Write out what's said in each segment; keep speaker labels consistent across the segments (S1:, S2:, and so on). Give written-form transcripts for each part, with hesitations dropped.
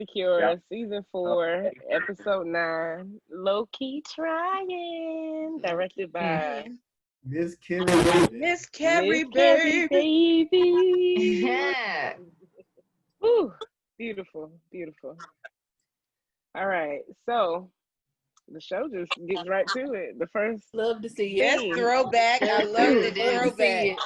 S1: Secure, season 4, episode 9, Lowkey Trying, directed by
S2: Miss Kerry,
S1: Kerry
S2: baby.
S1: baby. Woo, beautiful, beautiful. All right, so the show just gets right to it. The first
S3: love to see it.
S2: Yes, throwback. I love the throwback.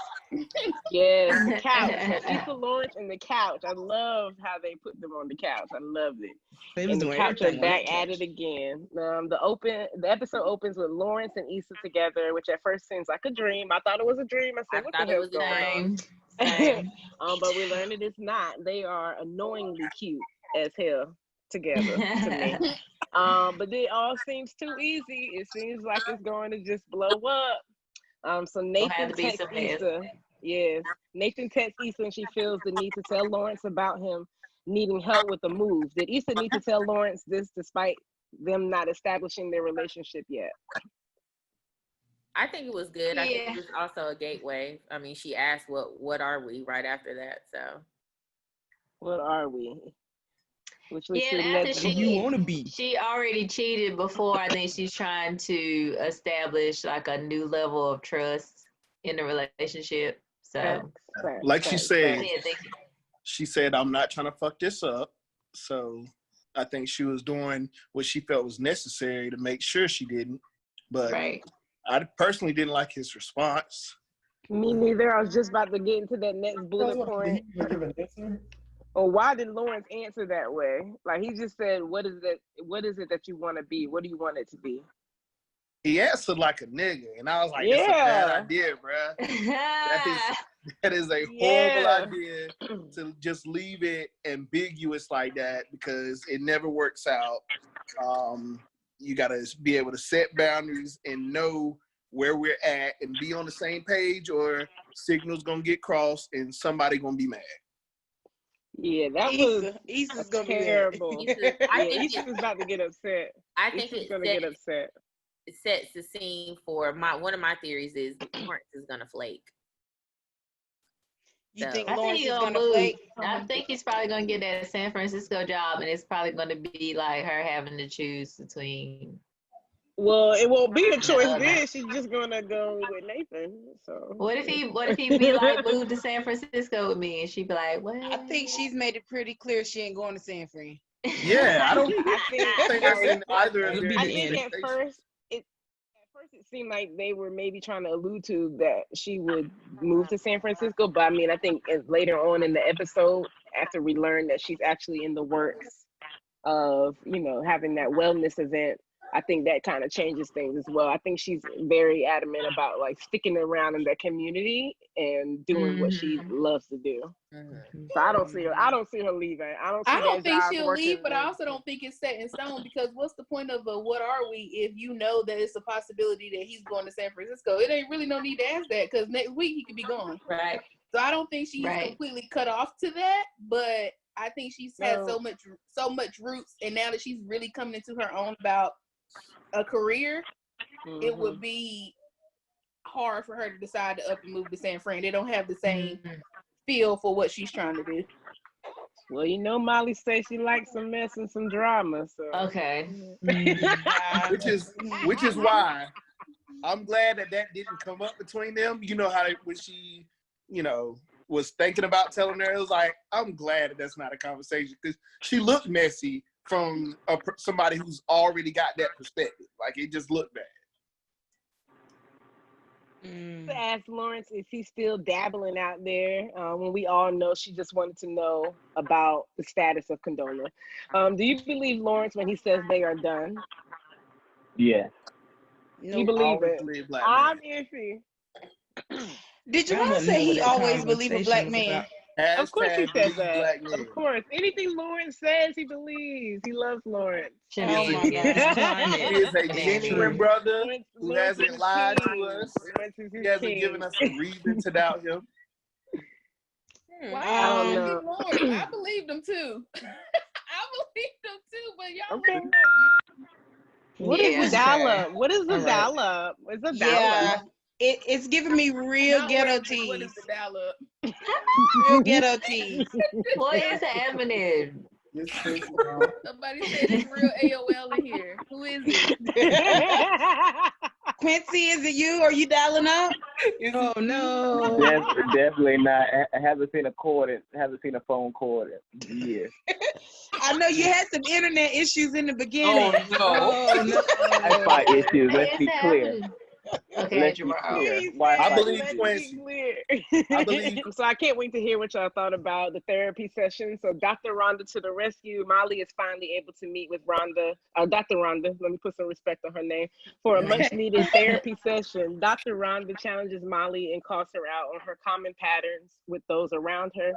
S1: Yes, the couch. Issa Lawrence and the couch. I love how they put them on the couch. I loved it.
S3: They was
S1: And the
S3: doing
S1: couch are
S3: everything on
S1: back
S3: that
S1: at
S3: couch.
S1: it again. The episode opens with Lawrence and Issa together, which at first seems like a dream. I thought it was a dream. I said, "What the hell's going on?" But we learned that it's not. They are annoyingly cute as hell together to me. But it all seems too easy. It seems like it's going to just blow up. So Nathan texts Issa. Yes, Nathan texts Issa and she feels the need to tell Lawrence about him needing help with the move. Did Issa need to tell Lawrence this despite them not establishing their relationship yet?
S4: I think it was good. I think it was also a gateway. I mean, she asked, "What are we?" right after that. So,
S1: what are we? Which was
S3: after you want to be.
S5: She already cheated before. I think she's trying to establish like a new level of trust in the relationship. So,
S6: like she said, she said, "I'm not trying to fuck this up." So I think she was doing what she felt was necessary to make sure she didn't. But I personally didn't like his response.
S1: Me neither. I was just about to get into that next bullet point. Or why did Lawrence answer that way? Like he just said, "What is it? What is it that you want to be? What do you want it to be?"
S6: He answered like a nigga, and I was like, "That's a bad idea, bruh. that is a horrible idea to just leave it ambiguous like that because it never works out. You gotta be able to set boundaries and know where we're at and be on the same page, or signals gonna get crossed and somebody gonna be mad."
S1: Yeah, that
S2: Issa's gonna
S1: terrible.
S4: be mad. I think
S1: Issa's about to get upset.
S4: I think
S1: Issa's gonna get upset.
S4: It sets the scene for one of my theories is Lawrence is gonna flake.
S2: You think Lawrence is gonna flake?
S5: I think he's probably gonna get that San Francisco job, and it's probably gonna be like her having to choose between.
S1: Well, it won't be a choice then. She's just gonna go with Nathan. So
S5: what if he be like, move to San Francisco with me, and she'd be like, what?
S2: I think she's made it pretty clear she ain't going to San Fran.
S6: Yeah, I don't think I've seen either of them.
S1: I think at first it seemed like they were maybe trying to allude to that she would move to San Francisco, but I mean, I think later on in the episode, after we learn that she's actually in the works of, having that wellness event, I think that kind of changes things as well. I think she's very adamant about like sticking around in that community and doing what she loves to do. So I don't see her leaving.
S3: I don't think she'll leave, but I also don't think it's set in stone because what's the point of what are we if you know that it's a possibility that he's going to San Francisco? It ain't really no need to ask that because next week he could be gone.
S5: Right.
S3: So I don't think she's completely cut off to that, but I think she's had so much roots, and now that she's really coming into her own about a career, it would be hard for her to decide to up and move to San Fran. They don't have the same feel for what she's trying to do.
S1: Well, Molly says she likes some mess and some drama. So
S5: okay,
S6: which is why I'm glad that didn't come up between them. You know how when she, was thinking about telling her, it was like, I'm glad that's not a conversation because she looked messy from somebody who's already got that perspective. Like, it just looked bad.
S1: To ask Lawrence if he's still dabbling out there when we all know she just wanted to know about the status of Condola. Do you believe Lawrence when he says they are done?
S7: Yeah.
S1: No, you believe it? I'm iffy.
S2: Did you want to say he always believe a black man?
S1: Of course he says that. Of course. Anything Lawrence says, he believes. He loves Lawrence.
S2: Oh my God.
S6: He is a genuine brother who hasn't lied to us. He hasn't given us a reason to doubt him.
S3: Wow. I believed him too. But y'all
S1: What is the dollop? What is the dollop? It's a dollop.
S2: Yeah. It's giving me real ghetto tease.
S3: What is the dollop?
S2: Real ghetto tease.
S5: What is happening?
S3: Somebody said it's real AOL in here. Who is it?
S2: Quincy, is it you? Are you dialing up? Oh no.
S7: Definitely not. I haven't seen a phone cord in years.
S2: I know you had some internet issues in the beginning.
S8: Oh no.
S7: Wi-Fi issues. Let's be clear.
S5: Okay,
S7: Let's be clear.
S6: I believe Quincy. I believe.
S1: So I can't wait to hear what y'all thought about the therapy session. So Dr. Rhonda to the rescue. Molly is finally able to meet with Dr. Rhonda. Let me put some respect on her name for a much needed therapy session. Dr. Rhonda challenges Molly and calls her out on her common patterns with those around her.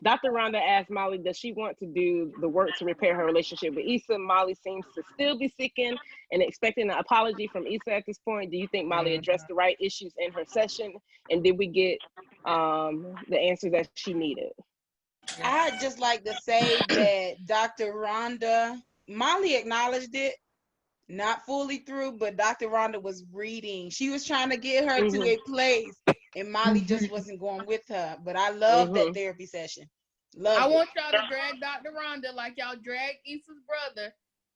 S1: Dr. Rhonda asked Molly, does she want to do the work to repair her relationship with Issa? Molly seems to still be seeking and expecting an apology from Issa at this point. Do you think Molly addressed the right issues in her session? And did we get the answers that she needed?
S2: I'd just like to say that Dr. Rhonda, Molly acknowledged it, not fully through, but Dr. Rhonda was reading. She was trying to get her to a place, and Molly just wasn't going with her. But I love that therapy session.
S3: I want y'all to drag Dr. Rhonda like y'all drag Issa's brother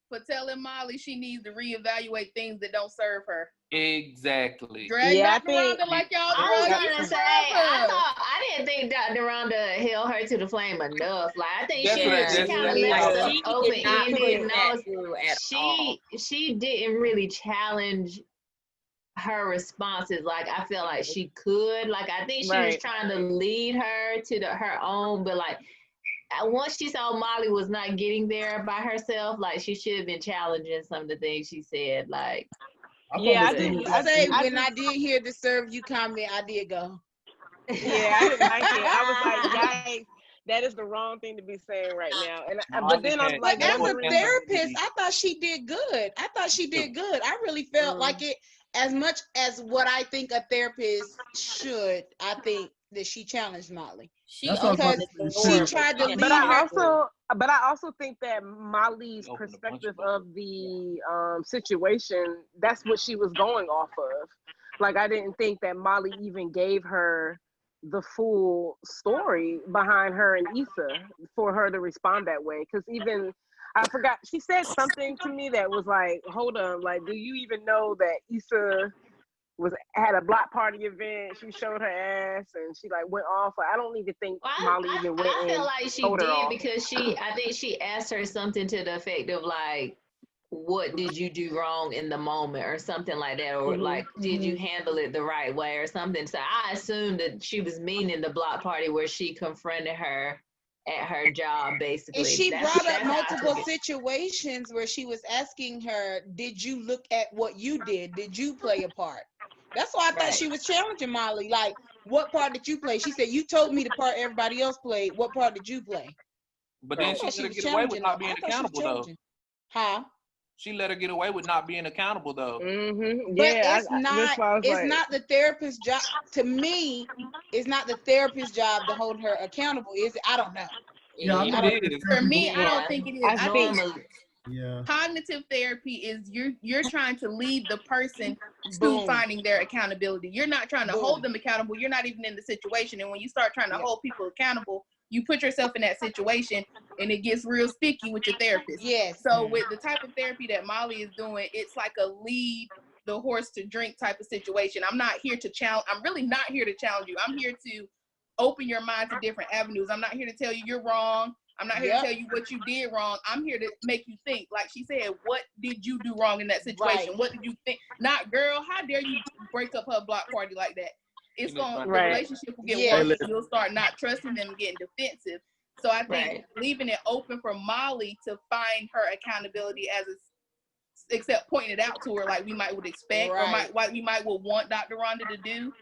S3: for telling Molly she needs to reevaluate things that don't serve her.
S8: Exactly.
S3: Drag Dr. Rhonda like y'all
S5: I
S3: drag
S5: was gonna
S3: Issa's
S5: say,
S3: brother.
S5: I didn't think Dr. Rhonda held her to the flame enough. Like, I think she kind of
S4: like,
S5: left stuff open-ended.
S4: And
S5: she didn't really challenge her responses. Like, I feel like she could. Like, I think she was trying to lead her to her own, but like, once she saw Molly was not getting there by herself, like, she should have been challenging some of the things she said. Like,
S2: I did hear the serve you comment, I did go.
S1: Yeah, I didn't like it. I was like, yikes, that is the wrong thing to be saying right now. And but then I'm like,
S2: as a therapist, I thought she did good. I really felt like it, as much as what I think a therapist should. I think that she challenged Molly. She tried to lead her.
S1: But I also think that Molly's perspective of the situation, that's what she was going off of. Like, I didn't think that Molly even gave her the full story behind her and Issa for her to respond that way. Because even, I forgot, she said something to me that was like, hold on, like, do you even know that Issa had a block party event? She showed her ass and she like went off. Like, I don't even think Molly even went.
S5: I feel like she did because I think she asked her something to the effect of like, what did you do wrong in the moment or something like that, or like, did you handle it the right way or something. So I assumed that she was meaning the block party where she confronted her at her job, basically.
S2: And she brought up multiple situations where she was asking her, did you look at what you did? Did you play a part? That's why I thought she was challenging Molly. Like, what part did you play? She said, you told me the part everybody else played. What part did you play?
S8: But then she let her get away with not being accountable, though.
S2: Huh?
S8: She let her get away with not being accountable, though.
S2: But it's not the therapist's job. To me, it's not the therapist's job to hold her accountable. Is it? I don't know.
S3: For me, I don't think it is. I think
S9: Yeah.
S3: Cognitive therapy is you're trying to lead the person to finding their accountability. You're not trying to hold them accountable. You're not even in the situation. And when you start trying to hold people accountable, you put yourself in that situation and it gets real sticky with your therapist.
S2: Yes.
S3: So with the type of therapy that Molly is doing, it's like a lead the horse to drink type of situation. I'm not here to challenge. I'm really not here to challenge you. I'm here to open your mind to different avenues. I'm not here to tell you you're wrong. I'm not here to tell you what you did wrong. I'm here to make you think. Like she said, what did you do wrong in that situation? What did you think? Not, girl, how dare you break up her block party like that? It's going the relationship will get worse. You'll start not trusting them and getting defensive. So I think leaving it open for Molly to find her accountability as except pointing it out to her like we might would expect or we might would want Dr. Rhonda to do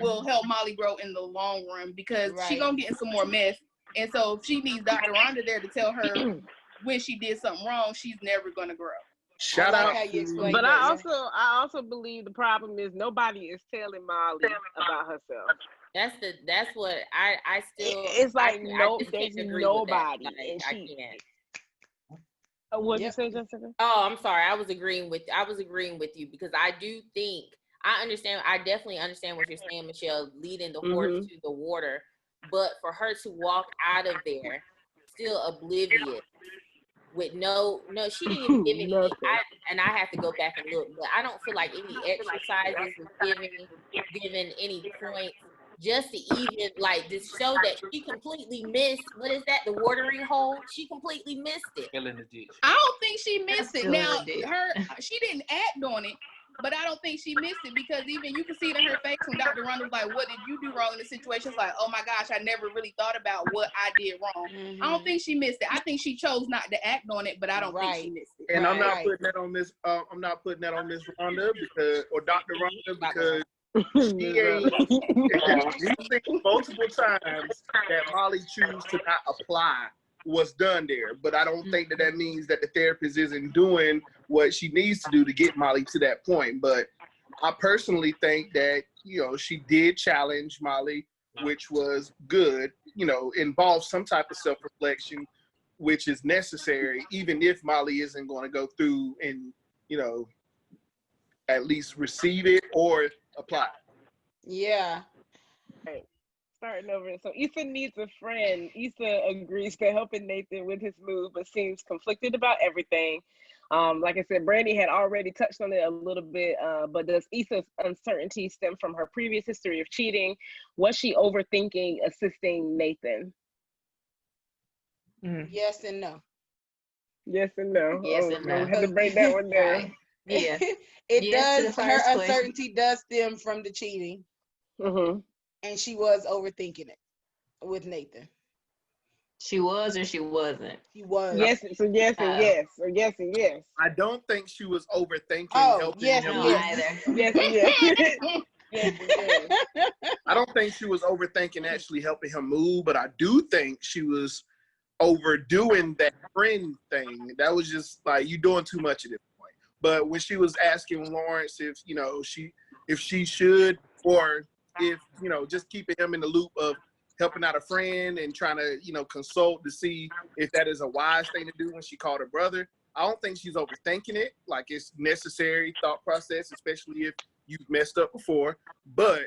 S3: will help Molly grow in the long run, because she gonna get in some more mess. And so if she needs Dr. Rhonda there to tell her when she did something wrong, she's never gonna grow.
S6: Shout out.
S1: But I also believe the problem is nobody is telling Molly about herself.
S4: That's what I still.
S1: It's like
S4: there's
S1: nobody.
S4: Like, I can't.
S1: What did you say, Jessica?
S4: Oh, I'm sorry. I was agreeing with you because I do think I definitely understand what you're saying, Michelle, leading the horse to the water. But for her to walk out of there still oblivious with no, she didn't even give any, I have to go back and look, but I don't feel like any exercises was given any points just to even like to show that she completely missed, what is that, the watering hole? She completely missed it.
S3: I don't think she missed it. Now, she didn't act on it, but I don't think she missed it because even you can see it in her face when Dr. Ronda was like, what did you do wrong in the situation? It's like, oh my gosh, I never really thought about what I did wrong. I don't think she missed it. I think she chose not to act on it, but I don't think she missed it.
S6: And I'm not putting that on this, Ronda because, or Dr. Ronda, because she ain't, we think multiple times that Molly choose to not apply what's done there, but I don't think that means that the therapist isn't doing what she needs to do to get Molly to that point. But I personally think that, she did challenge Molly, which was good, involves some type of self-reflection, which is necessary, even if Molly isn't going to go through and, at least receive it or apply.
S2: Yeah.
S1: Right. Starting over. So Issa needs a friend. Issa agrees to helping Nathan with his move, but seems conflicted about everything. Like I said, Brandy had already touched on it a little bit, but does Issa's uncertainty stem from her previous history of cheating? Was she overthinking assisting Nathan?
S2: Yes and no.
S1: Yes and no.
S5: Yes and no.
S1: I have to break that one down.
S5: Right. Yeah.
S2: It does. Her uncertainty does stem from the cheating. And she was overthinking it with Nathan.
S5: She was or she wasn't?
S2: She was.
S1: Yes, so yes and yes. Or yes and yes.
S6: I don't think she was overthinking helping him.
S5: Either.
S1: Yes and yes. Yes and yes.
S6: I don't think she was overthinking actually helping him move, but I do think she was overdoing that friend thing. That was just like, you doing too much at this point. But when she was asking Lawrence if, if she should, or if, just keeping him in the loop of helping out a friend and trying to, consult to see if that is a wise thing to do when she called her brother. I don't think she's overthinking it. Like, it's necessary thought process, especially if you've messed up before. But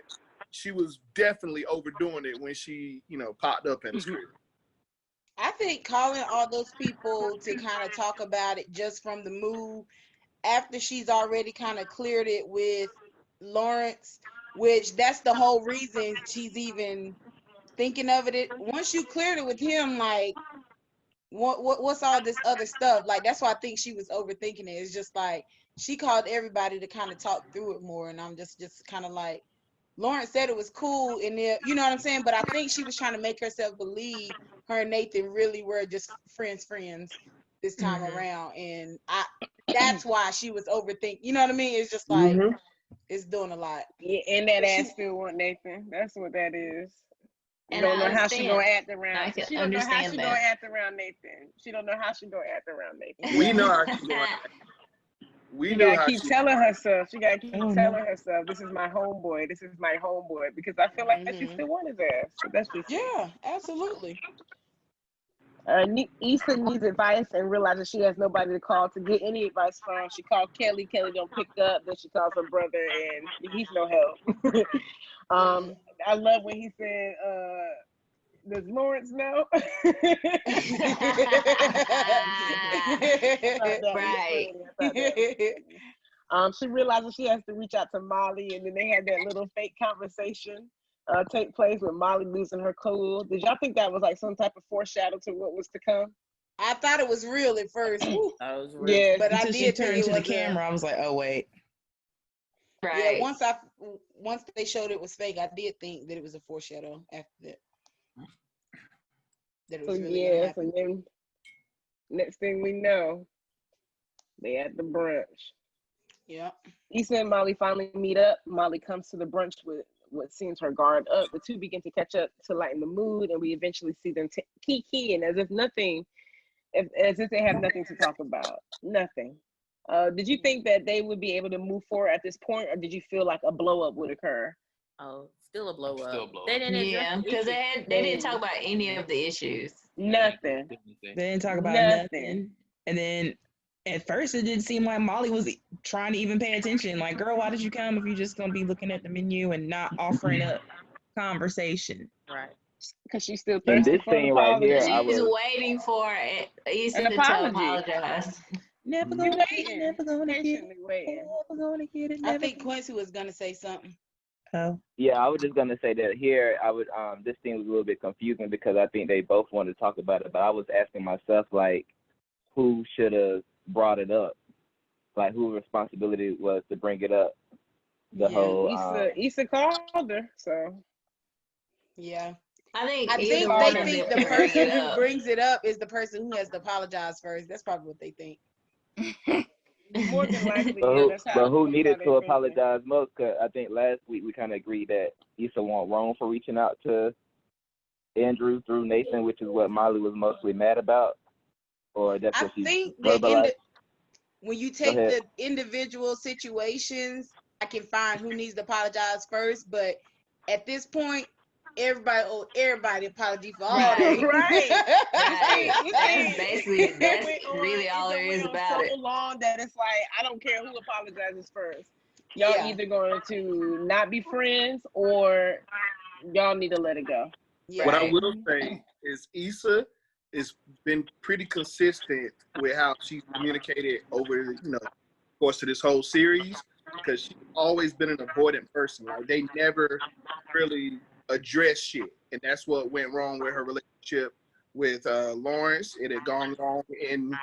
S6: she was definitely overdoing it when she, popped up in the script.
S2: I think calling all those people to kind of talk about it just from the move after she's already kind of cleared it with Lawrence, which that's the whole reason she's even thinking of it. Once you cleared it with him, like, what's all this other stuff? Like, that's why I think she was overthinking it. It's just like she called everybody to kind of talk through it more, and I'm just kind of like, Lawrence said it was cool, and you know what I'm saying? But I think she was trying to make herself believe her and Nathan really were just friends this time around, and that's why she was overthinking. You know what I mean? It's just like it's doing a lot.
S1: Yeah, and that ass still want Nathan. That's what that is. You don't know how she gonna act around. She don't know how she gonna act around Nathan. She don't know how she gonna act around Nathan.
S6: We know how she's gonna act.
S1: She gotta keep telling herself. She gotta keep telling herself, "This is my homeboy. This is my homeboy." Because I feel like she still wants his ass. So that's just
S2: absolutely.
S1: Issa needs advice and realizes she has nobody to call to get any advice from. She called Kelly. Kelly don't pick up. Then she calls her brother, and he's no help. I love when he said, "Does Lawrence know?"
S5: Right.
S1: She realizes she has to reach out to Molly, and then they had that little fake conversation take place with Molly losing her cool. Did y'all think that was like some type of foreshadow to what was to come?
S2: I thought it was real at first.
S4: That was real.
S2: Yeah, but
S9: until she turned to the camera, I was like, "Oh wait."
S2: Right. Yeah, once they showed it was fake, I did think that it was a foreshadow after that. That it was really
S1: so then next thing we know, they at the brunch.
S2: Yeah.
S1: Issa and Molly finally meet up. Molly comes to the brunch with what seems her guard up. The two begin to catch up to lighten the mood, and we eventually see them kiki, as if they have nothing to talk about. Nothing. Did you think that they would be able to move forward at this point, or did you feel like a blow up would occur?
S4: Oh, still a blow up.
S5: They didn't because they didn't talk about any of the issues.
S1: Nothing.
S9: They didn't talk about nothing. And then at first it didn't seem like Molly was trying to even pay attention. Like, girl, why did you come if you're just gonna be looking at the menu and not offering up conversation?
S4: Right.
S1: Because she's still
S7: In
S1: thirsty
S7: this
S1: for an
S7: scene right
S1: apology.
S7: here,
S5: She's waiting for Issa to apologize.
S9: Never gonna get it. Never gonna get it. Never gonna get it.
S2: I think Quincy was gonna say something.
S9: Oh.
S7: Yeah, I was just gonna say that here. I would this scene was a little bit confusing because I think they both wanted to talk about it, but I was asking myself like, who should have brought it up? Like, whose responsibility was to bring it up? The whole
S1: Issa called her, so
S2: yeah.
S5: I think
S2: they think the person who brings it up is the person who has to apologize first. That's probably what they think.
S1: More than likely,
S7: but who needed to apologize most? Cause I think last week we kind of agreed that Issa wasn't wrong for reaching out to Andrew through Nathan, which is what Molly was mostly mad about. Or that's what she verbalized.
S2: When you take the individual situations, I can find who needs to apologize first. But at this point, everybody apology for all that.
S5: Right. That's really all there is about it.
S1: So long that it's like, I don't care who apologizes first. Y'all either going to not be friends or y'all need to let it go.
S6: Yeah. What I will say is Issa has been pretty consistent with how she's communicated over, course of this whole series, because she's always been an avoidant person. Like, they never really address shit, and that's what went wrong with her relationship with Lawrence. It had gone wrong in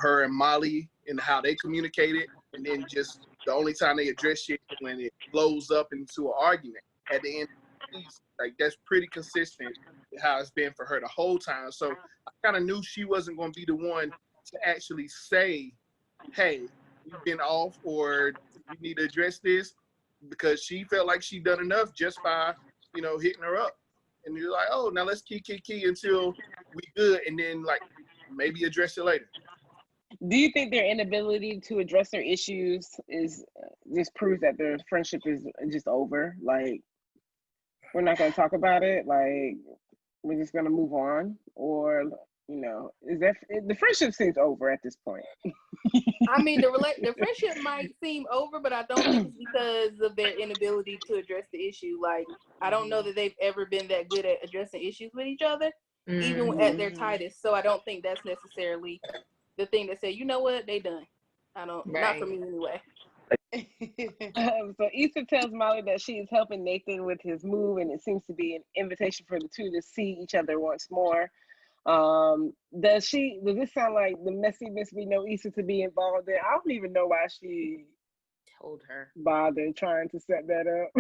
S6: her and Molly and how they communicated, and then just the only time they address shit when it blows up into an argument at the end of the season. Like, that's pretty consistent with how it's been for her the whole time. So I kind of knew she wasn't going to be the one to actually say, hey, you've been off, or you need to address this, because she felt like she done enough just by hitting her up. And you're like, oh, now let's key until we good, and then like maybe address it later.
S1: Do you think their inability to address their issues is just proves that their friendship is just over? Like, we're not going to talk about it. Like, we're just going to move on, or is that the friendship seems over at this point?
S3: I mean, the friendship might seem over, but I don't think it's because of their inability to address the issue. Like, I don't know that they've ever been that good at addressing issues with each other, even at their tightest. So I don't think that's necessarily the thing that said, you know what, they done. Not for me anyway.
S1: So Issa tells Molly that she is helping Nathan with his move, and it seems to be an invitation for the two to see each other once more. Does this sound like the messiness we know Issa to be involved in? I don't even know why she
S4: told her
S1: bothered trying to set that up.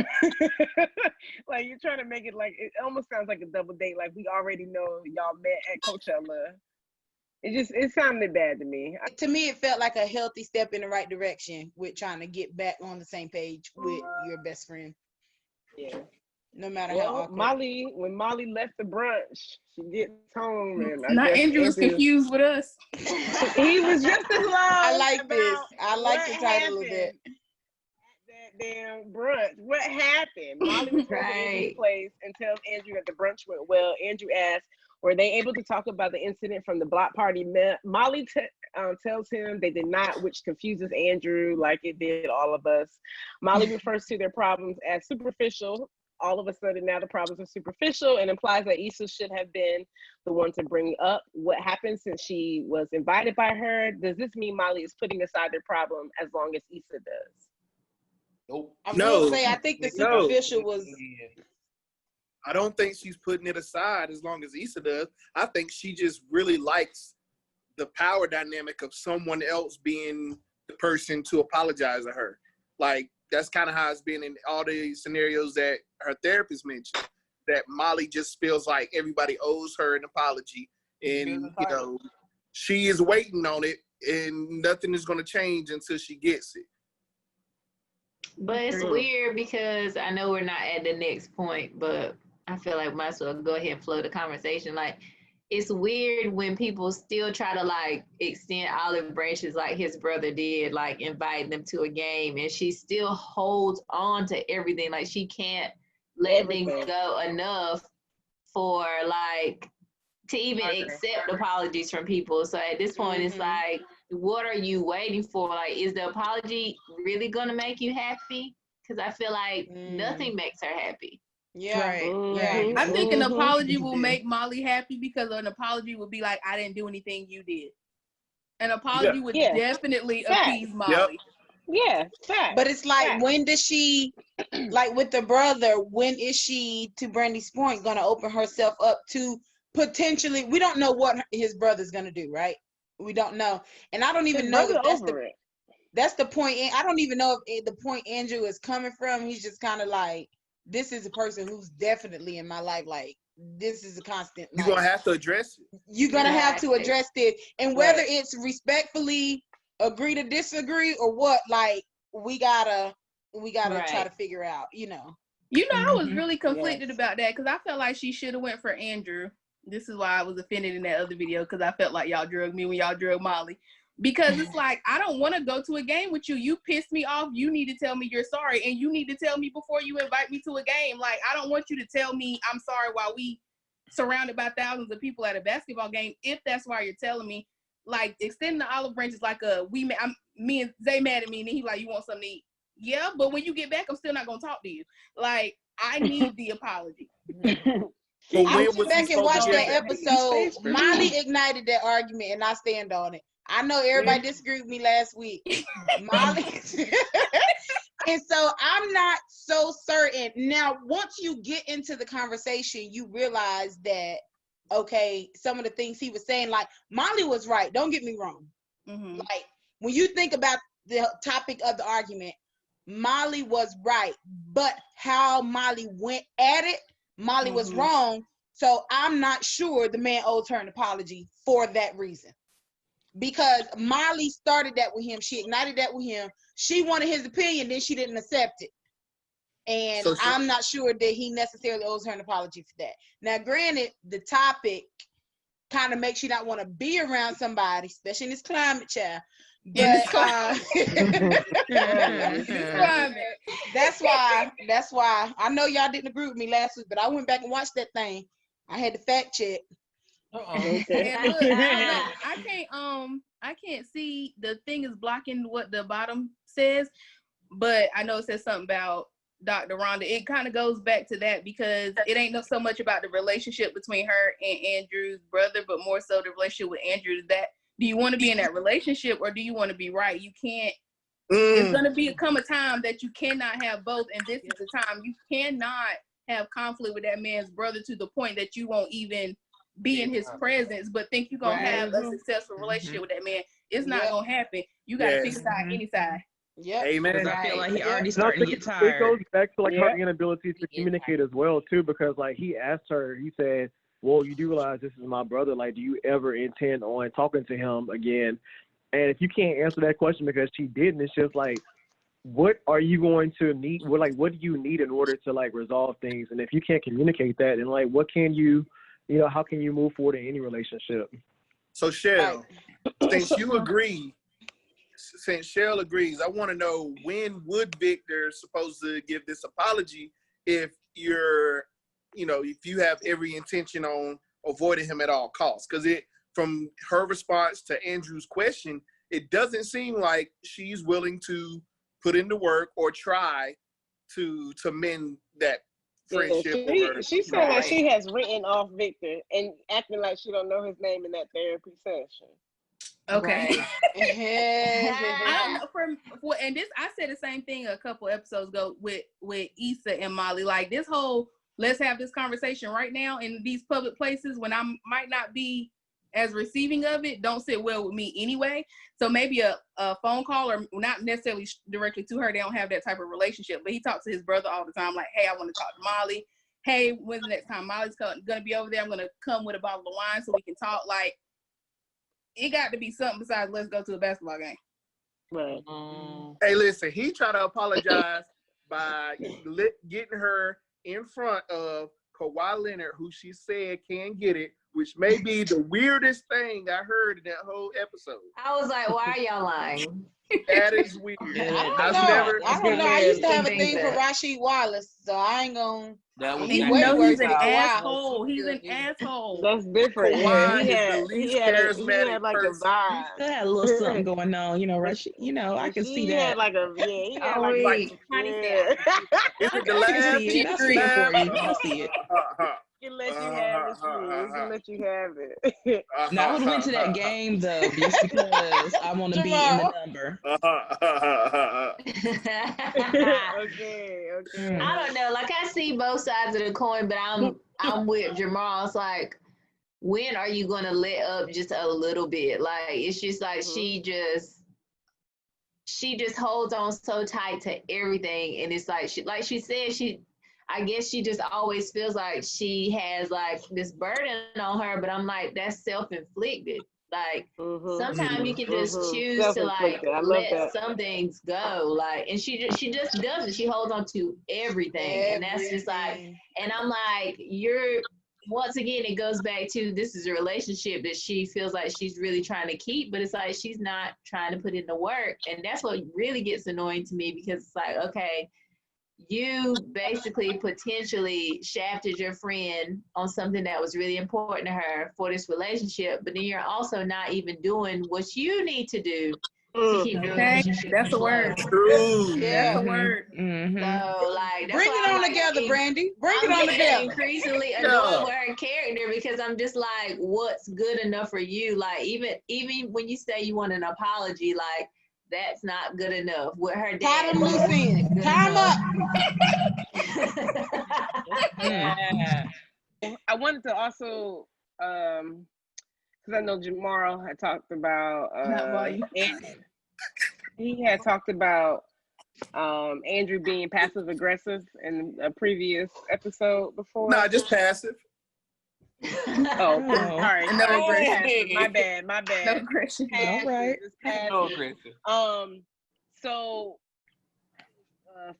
S1: Like, you're trying to make it like, it almost sounds like a double date, like we already know y'all met at Coachella. It sounded bad to me.
S2: To me, it felt like a healthy step in the right direction with trying to get back on the same page with your best friend.
S1: Yeah.
S2: No matter how
S1: awkward. When Molly left the brunch, she gets home, and
S3: Andrew was confused with us.
S1: He was just as lost.
S2: I like this. I like the title of it.
S1: That damn brunch. What happened? Molly was at Andrew's place and tells Andrew that the brunch went well. Andrew asks, were they able to talk about the incident from the block party? Molly tells him they did not, which confuses Andrew like it did all of us. Molly refers to their problems as superficial. All of a sudden now the problems are superficial, and implies that Issa should have been the one to bring up what happened since she was invited by her. Does this mean Molly is putting aside their problem as long as Issa does?
S6: Nope.
S2: I will say, I think the superficial was...
S6: I don't think she's putting it aside as long as Issa does. I think she just really likes the power dynamic of someone else being the person to apologize to her. Like, that's kind of how it's been in all the scenarios that her therapist mentioned, that Molly just feels like everybody owes her an apology. And, she is waiting on it, and nothing is going to change until she gets it.
S5: But it's weird because I know we're not at the next point, but I feel like might as well go ahead and flow the conversation. Like, it's weird when people still try to like extend olive branches like his brother did, like inviting them to a game, and she still holds on to everything. Like, she can't let things go enough for like to even accept apologies from people. So at this point, it's like, what are you waiting for? Like, is the apology really gonna make you happy? Because I feel like nothing makes her happy.
S2: Yeah,
S9: right.
S2: Yeah.
S3: I think an apology will make Molly happy because an apology would be like, I didn't do anything, you did. An apology would definitely appease Molly.
S1: Yeah,
S2: but it's like, when does she, like with the brother, when is she, to Brandy's point, gonna open herself up to potentially? We don't know what his brother's gonna do, right? We don't know, and I don't even know if that's the point. I don't even know if the point Andrew is coming from. He's just kind of like, this is a person who's definitely in my life. Like, this is a constant.
S6: You're gonna have to address it.
S2: You're gonna have to address it, and whether it's respectfully agree to disagree or what, like we gotta try to figure out.
S3: I was really conflicted about that because I felt like she should have went for Andrew. This is why I was offended in that other video, because I felt like y'all drugged me when y'all drugged Molly. Because it's like, I don't want to go to a game with you. You pissed me off. You need to tell me you're sorry. And you need to tell me before you invite me to a game. Like, I don't want you to tell me I'm sorry while we surrounded by thousands of people at a basketball game. If that's why you're telling me, like, extending the olive branch is like me and Zay mad at me and then he like, you want something to eat? Yeah, but when you get back, I'm still not going to talk to you. Like, I need the apology.
S2: I went back and watched that episode. Molly ignited that argument and I stand on it. I know everybody disagreed with me last week. Molly. And so I'm not so certain. Now, once you get into the conversation, you realize that, okay, some of the things he was saying, like, Molly was right. Don't get me wrong. Like, when you think about the topic of the argument, Molly was right. But how Molly went at it, Molly was wrong. So I'm not sure the man owes her an apology for that reason. Because Molly started that with him. She ignited that with him. She wanted his opinion, then she didn't accept it. And I'm not sure that he necessarily owes her an apology for that. Now, granted, the topic kind of makes you not want to be around somebody, especially in this climate, child. But that's why I know y'all didn't agree with me last week, but I went back and watched that thing. I had to fact check.
S3: Okay. And look, I can't see, the thing is blocking what the bottom says, but I know it says something about Dr. Rhonda. It kind of goes back to that because it ain't so much about the relationship between her and Andrew's brother, but more so the relationship with Andrew. That, do you want to be in that relationship or do you want to be right? You can't. It's going to come a time that you cannot have both, and this is the time. You cannot have conflict with that man's brother to the point that you won't even be in his presence, but think you're gonna have a successful relationship with that man. It's not gonna happen. You gotta pick a side, any side.
S2: Yeah,
S6: amen.
S9: I feel like he already starting to get tired.
S10: It goes back to like her inability to communicate as well too, because like he asked her, he said, "Well, you do realize this is my brother. Like, do you ever intend on talking to him again?" And if you can't answer that question because she didn't, it's just like, what are you going to need? What do you need in order to like resolve things? And if you can't communicate that, then like, what can you? How can you move forward in any relationship?
S6: So, Cheryl, since Cheryl agrees, I want to know, when would Victor supposed to give this apology if if you have every intention on avoiding him at all costs? Because from her response to Andrew's question, it doesn't seem like she's willing to put in the work or try to mend that friendship.
S1: She said that she has written off Victor and acting like she don't know his name in that therapy session.
S3: Okay. I don't know. And this, I said the same thing a couple episodes ago with Issa and Molly. Like, this whole let's have this conversation right now in these public places when I might not be as receiving of it, don't sit well with me anyway. So maybe a phone call, or not necessarily directly to her. They don't have that type of relationship, but he talks to his brother all the time. Like, hey, I want to talk to Molly. Hey, when's the next time Molly's going to be over there? I'm going to come with a bottle of wine so we can talk. Like, it got to be something besides let's go to a basketball game.
S1: Right.
S6: Hey, listen, he tried to apologize by getting her in front of Kawhi Leonard, who she said can get it, which may be the weirdest thing I heard in that whole episode.
S5: I was like, why are y'all lying?
S6: That is weird.
S2: I don't know. I used to have a thing for Rasheed Wallace, so I ain't gonna
S8: That was
S3: Even though he's an asshole. He's an asshole.
S1: That's different.
S6: Kawhi
S1: Yeah,
S6: is the least
S1: he
S6: charismatic
S1: had like
S6: person.
S1: a vibe.
S9: He still had a little something going on, you know, Rush. You know, I can see that.
S1: He had like
S6: Is it the
S9: I can
S6: laugh?
S9: see it. I see it for you. I see it.
S1: He can let you have it, He can let you have it.
S9: Now I would have went to that game though, just because I want to be in the number.
S1: Okay.
S5: I don't know. Like I see both sides of the coin, but I'm with Jamal. It's like, when are you gonna let up just a little bit? Like it's just like she just holds on so tight to everything, and it's like she said I guess she just always feels like she has like this burden on her, but I'm like, that's self-inflicted. Like sometimes you can just choose to like let some things go. Like, and she just does it. She holds on to everything. And that's just like, and I'm like, once again, it goes back to, this is a relationship that she feels like she's really trying to keep, but it's like she's not trying to put in the work. And that's what really gets annoying to me, because it's like, okay, you basically potentially shafted your friend on something that was really important to her for this relationship, but then you're also not even doing what you need to do to keep the relationship.
S3: That's a word.
S6: True.
S3: That's a word.
S5: So like,
S2: bring it on together, Brandy. Bring it on together.
S5: Increasingly annoyed with her character, because I'm just like, what's good enough for you? Like even when you say you want an apology, like, that's not good enough. With her dad,
S2: tie them loose ends. Time up.
S1: I wanted to also, because I know Jamal had talked about, he had talked about Andrew being passive aggressive in a previous episode before.
S6: Nah, just passive.
S1: Sorry.
S8: No aggression.
S1: My bad.
S3: No aggression.
S1: All right.
S8: No aggression.
S1: So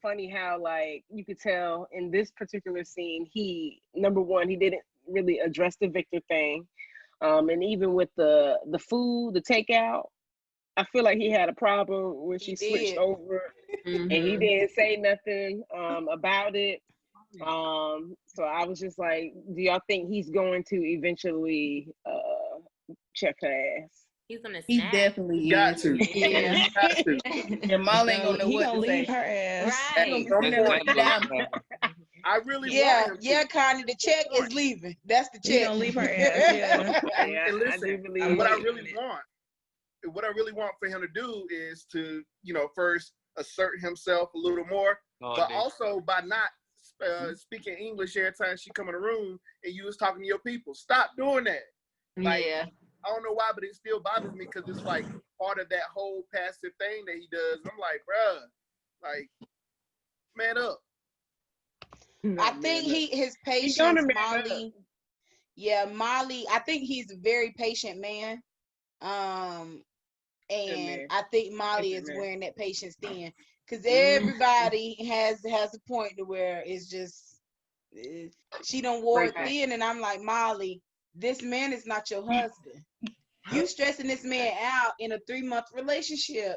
S1: funny how like you could tell in this particular scene, number one, he didn't really address the Victor thing. And even with the food, the takeout, I feel like he had a problem when she switched over and he didn't say nothing about it. So I was just like, do y'all think he's going to eventually check her ass?
S4: He's gonna snap.
S3: He definitely
S6: got to.
S5: Yeah.
S6: Got to.
S3: Jamal ain't gonna know
S9: He
S3: what
S9: gonna
S3: to say.
S9: leave her ass.
S5: Right.
S6: I really want him to.
S2: Connie, the check is leaving. That's the check.
S9: He gonna leave her ass.
S6: And listen,
S1: I do believe
S6: what I really want for him to do is to, first assert himself a little more, but also by not speaking English every time she come in the room and you was talking to your people. Stop doing that. Like, I don't know why, but it still bothers me, because it's like part of that whole passive thing that he does. I'm like, bruh, like, man up.
S2: I think his patience, Molly. Yeah, Molly. I think he's a very patient man. And I think Molly is wearing that patience thin, because everybody has a point to where it's just she done wore it thin, and I'm like, Molly, this man is not your husband. You stressing this man out in a 3-month relationship.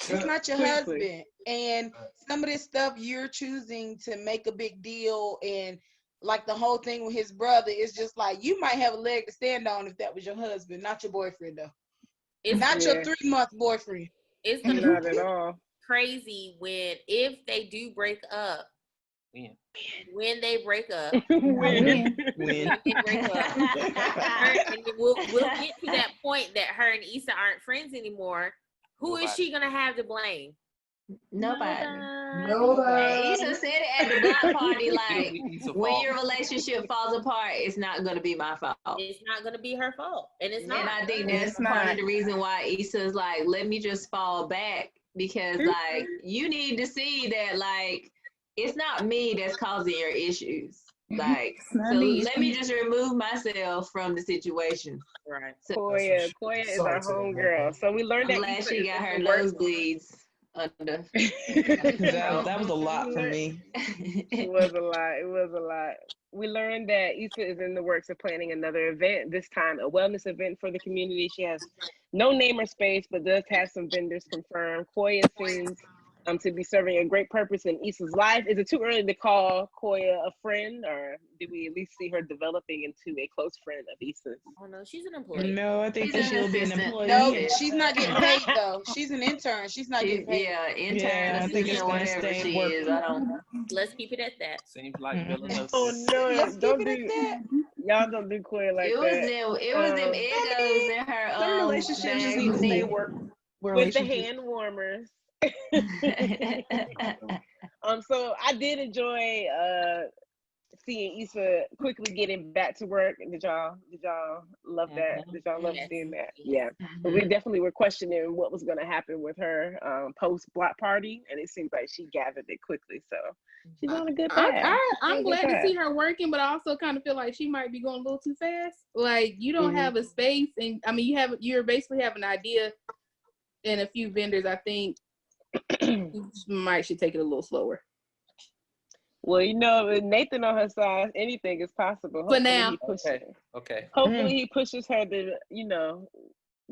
S2: It's not your husband. And some of this stuff you're choosing to make a big deal, and like the whole thing with his brother is just like, you might have a leg to stand on if that was your husband, not your boyfriend though. It's not your 3-month boyfriend.
S4: It's gonna
S1: not
S4: be
S1: at all
S4: crazy if they do break up. When they break up,
S1: when
S4: they break up, and we'll get to that point that her and Issa aren't friends anymore. Who is she gonna have to blame?
S5: Nobody. Issa said it at the block party, like, when your relationship falls apart, it's not gonna be my fault.
S4: It's not gonna be her fault, and it's not.
S5: And I think that's part of the reason why Issa's like, let me just fall back, because like, you need to see that like, it's not me that's causing your issues. Like, so let me just remove myself from the situation.
S1: Right. So, Koya is our homegirl. So we learned
S5: I'm glad she got her nosebleeds under.
S9: that was a lot for me.
S1: It was a lot. We learned that Issa is in the works of planning another event, this time a wellness event for the community. She has no name or space, but does have some vendors confirmed. Koya seems to be serving a great purpose in Issa's life. Is it too early to call Koya a friend, or did we at least see her developing into a close friend of Issa's?
S4: Oh no, she's an employee.
S9: No, I think she'll be an employee.
S2: No, she's not getting paid though. She's an intern. She's not getting paid.
S5: Yeah, intern.
S9: Yeah, I think it's gonna
S5: whatever
S9: stay
S5: she
S9: work.
S5: is. I don't know.
S4: Let's keep it at that.
S8: Seems like villainous.
S1: Oh no,
S2: Let's
S1: don't
S2: keep it
S1: do
S2: at that.
S1: y'all don't do Koya like that.
S5: It was them egos in her.
S9: Some relationships just need to stay work.
S1: With the hand warmers. So I did enjoy seeing Issa quickly getting back to work. Did y'all love that? Did y'all love seeing that? Yeah. But we definitely were questioning what was going to happen with her post block party, and it seems like she gathered it quickly. So she's on a good path.
S3: I'm glad to see her working, but I also kind of feel like she might be going a little too fast. Like you don't have a space, and I mean you're basically have an idea and a few vendors. I think you should take it a little slower.
S1: Well, with Nathan on her side, anything is possible.
S3: For now.
S1: Hopefully he pushes her to,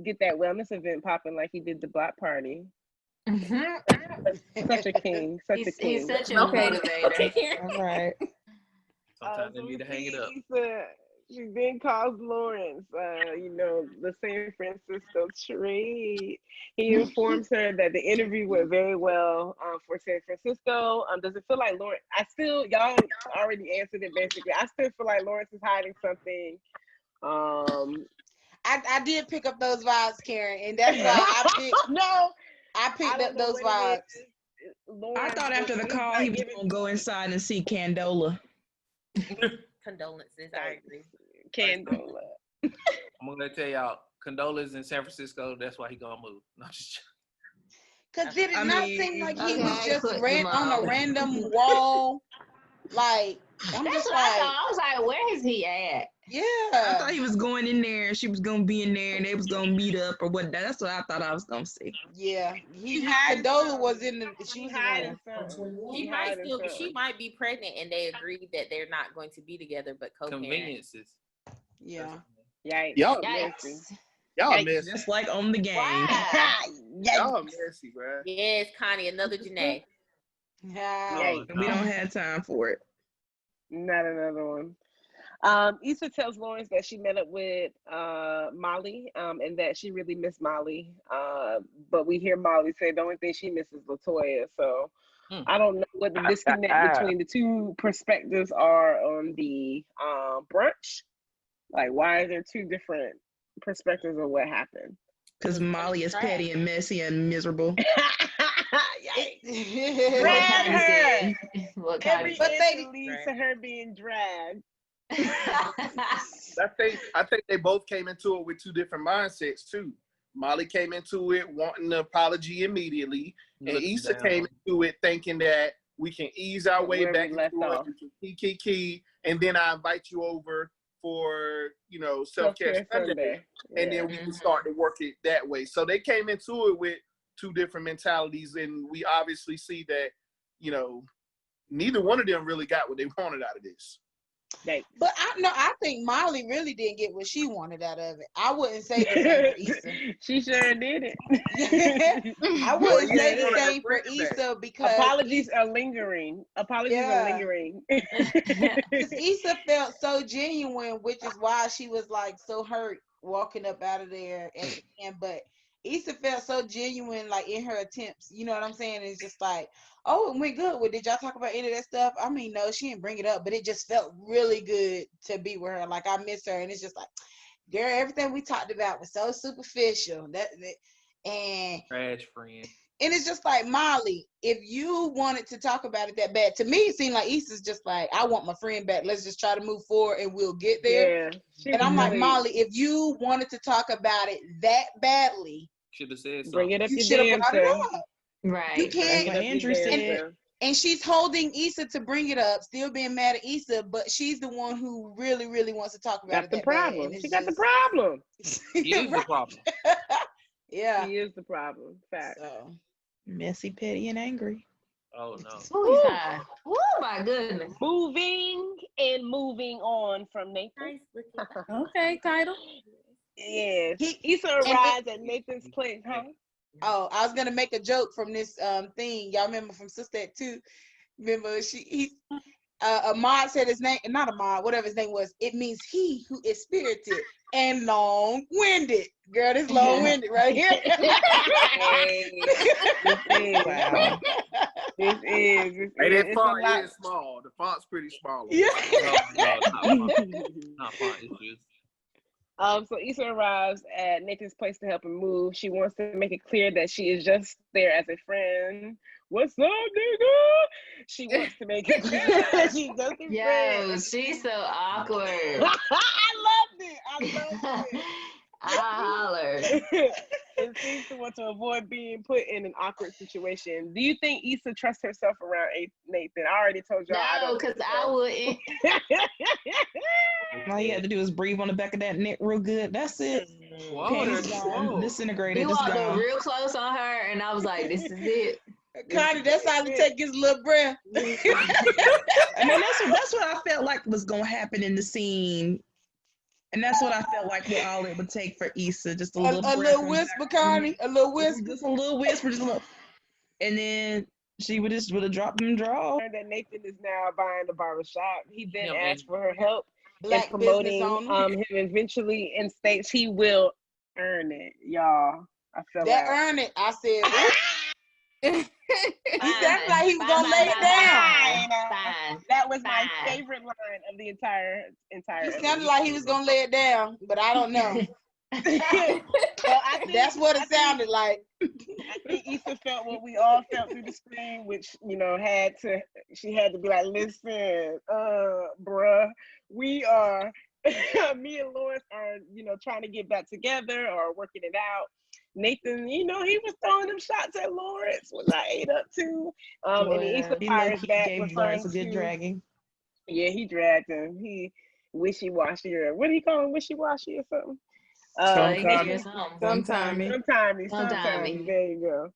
S1: get that wellness event popping like he did the block party. Such a king.
S5: He's such a motivator.
S9: All right.
S8: Sometimes they need to hang it up.
S1: She then calls Lawrence, the San Francisco trade. He informs her that the interview went very well for San Francisco. Does it feel like Lawrence? Y'all already answered it basically. I still feel like Lawrence is hiding something.
S2: I did pick up those vibes, Karen, and that's why I picked up those vibes.
S9: I thought after the call he was gonna go inside and see Candola.
S4: Condolences, I agree.
S1: Candola.
S8: I'm gonna tell y'all, Condola's in San Francisco. That's why he gonna move. No, just.
S2: Cause did it not seem like he was just on a random wall? Like
S5: I was like, where is he at?
S2: Yeah,
S9: I thought he was going in there. She was gonna be in there, and they was gonna meet up or what. That's what I thought I was gonna see.
S2: Yeah, Condola was in the.
S1: She hiding something.
S4: She might be pregnant, and they agreed that they're not going to be together, but co-parent.
S8: Conveniences.
S2: Yeah.
S1: Yikes.
S6: Y'all messy.
S9: Just like on the game.
S4: Wow.
S6: Y'all messy, bro.
S4: Yes, Connie, another Janae.
S2: Yeah.
S9: We don't have time for it.
S1: Not another one. Issa tells Lawrence that she met up with Molly and that she really missed Molly. But we hear Molly say the only thing she misses is LaToya. So I don't know what the disconnect between the two perspectives are on the brunch. Like, why are there two different perspectives of what happened?
S9: Because Molly is petty and messy and miserable.
S1: Drag her.
S5: Every
S1: incident leads to her being dragged.
S6: I think they both came into it with two different mindsets too. Molly came into it wanting an apology immediately, and Issa came into it thinking that we can ease our way back into it, key, and then I invite you over for self-care Sunday, and then we can start to work it that way. So they came into it with two different mentalities, and we obviously see that neither one of them really got what they wanted out of this.
S2: But I think Molly really didn't get what she wanted out of it. I wouldn't say the same for Issa.
S1: She sure did it.
S2: I wouldn't say the same for Issa because
S1: apologies are lingering.
S2: Issa felt so genuine, which is why she was like so hurt walking up out of there at the end. But Issa felt so genuine, like in her attempts. You know what I'm saying? It's just like, oh, it went good. Well, did y'all talk about any of that stuff? I mean, no, she didn't bring it up, but it just felt really good to be with her. Like, I miss her, and it's just like, girl, everything we talked about was so superficial. And
S8: trash friend.
S2: And it's just like, Molly, if you wanted to talk about it that bad, to me, it seemed like Issa's just like, I want my friend back. Let's just try to move forward and we'll get there. Yeah, and I'm like, Molly, if you wanted to talk about it that badly,
S8: should have said something.
S1: Bring it up.
S2: You should have brought it up.
S5: Right.
S2: You can't.
S9: Andrew said.
S2: And she's holding Issa to bring it up, still being mad at Issa, but she's the one who really, really wants to talk about it.
S1: Got the problem. She got the problem.
S8: He is the problem.
S2: Yeah.
S1: He is the problem. Fact.
S2: So.
S9: Messy, petty, and angry.
S8: Oh no.
S5: Oh my goodness.
S1: Moving on from Nathan.
S3: Okay, title.
S1: Yeah. Issa arrives at Nathan's place, huh?
S2: Oh, I was gonna make a joke from this thing. Y'all remember from Sister Act 2? Remember Ahmad said his name, not Ahmad, whatever his name was. It means he who is spirited and long-winded. Girl, this long-winded right here.
S1: Wow. This is.
S6: Hey, that font is small. The font's pretty small.
S2: Yeah.
S8: Not font issues.
S1: So Issa arrives at Nathan's place to help him move. She wants to make it clear that she is just there as a friend. What's up, nigga? She wants to make it clear that she's just a friend.
S5: She's so awkward.
S1: I loved it.
S5: I hollered.
S1: And seems to want to avoid being put in an awkward situation. Do you think Issa trusts herself around Nathan? I already told y'all.
S5: No, because I wouldn't.
S9: All you have to do is breathe on the back of that neck real good. That's it.
S8: Whoa.
S9: Disintegrated.
S5: He walked up real close on her, and I was like, this is it.
S2: Connie, that's how to take his little breath.
S9: I mean, that's what I felt like was going to happen in the scene. And that's what I felt like what all it would take for Issa. Just a little
S2: whisper, Connie. A little whisper.
S9: Just a little whisper. Just a little. And then she would have dropped them draw.
S1: That Nathan is now buying the barbershop. He then asked for her help
S2: Black
S1: in promoting
S2: him
S1: eventually and states he will earn it, y'all. I felt
S2: that earn it. I said. He sounded like he was gonna lay it down.
S1: That was my favorite line of the entire.
S2: He sounded like he was gonna lay it down, but I don't know. Well, I think that's what it sounded like.
S1: I think Issa felt what we all felt through the screen, which she had to be like, listen, bruh, we are, me and Lawrence are, trying to get back together or working it out. Nathan, he was throwing them shots at Lawrence, was I ate up too. And Issa fires back, referring to a good dragging. Yeah, he dragged him. He wishy-washy, or what do you call him, wishy-washy or something? Sometime. There you go.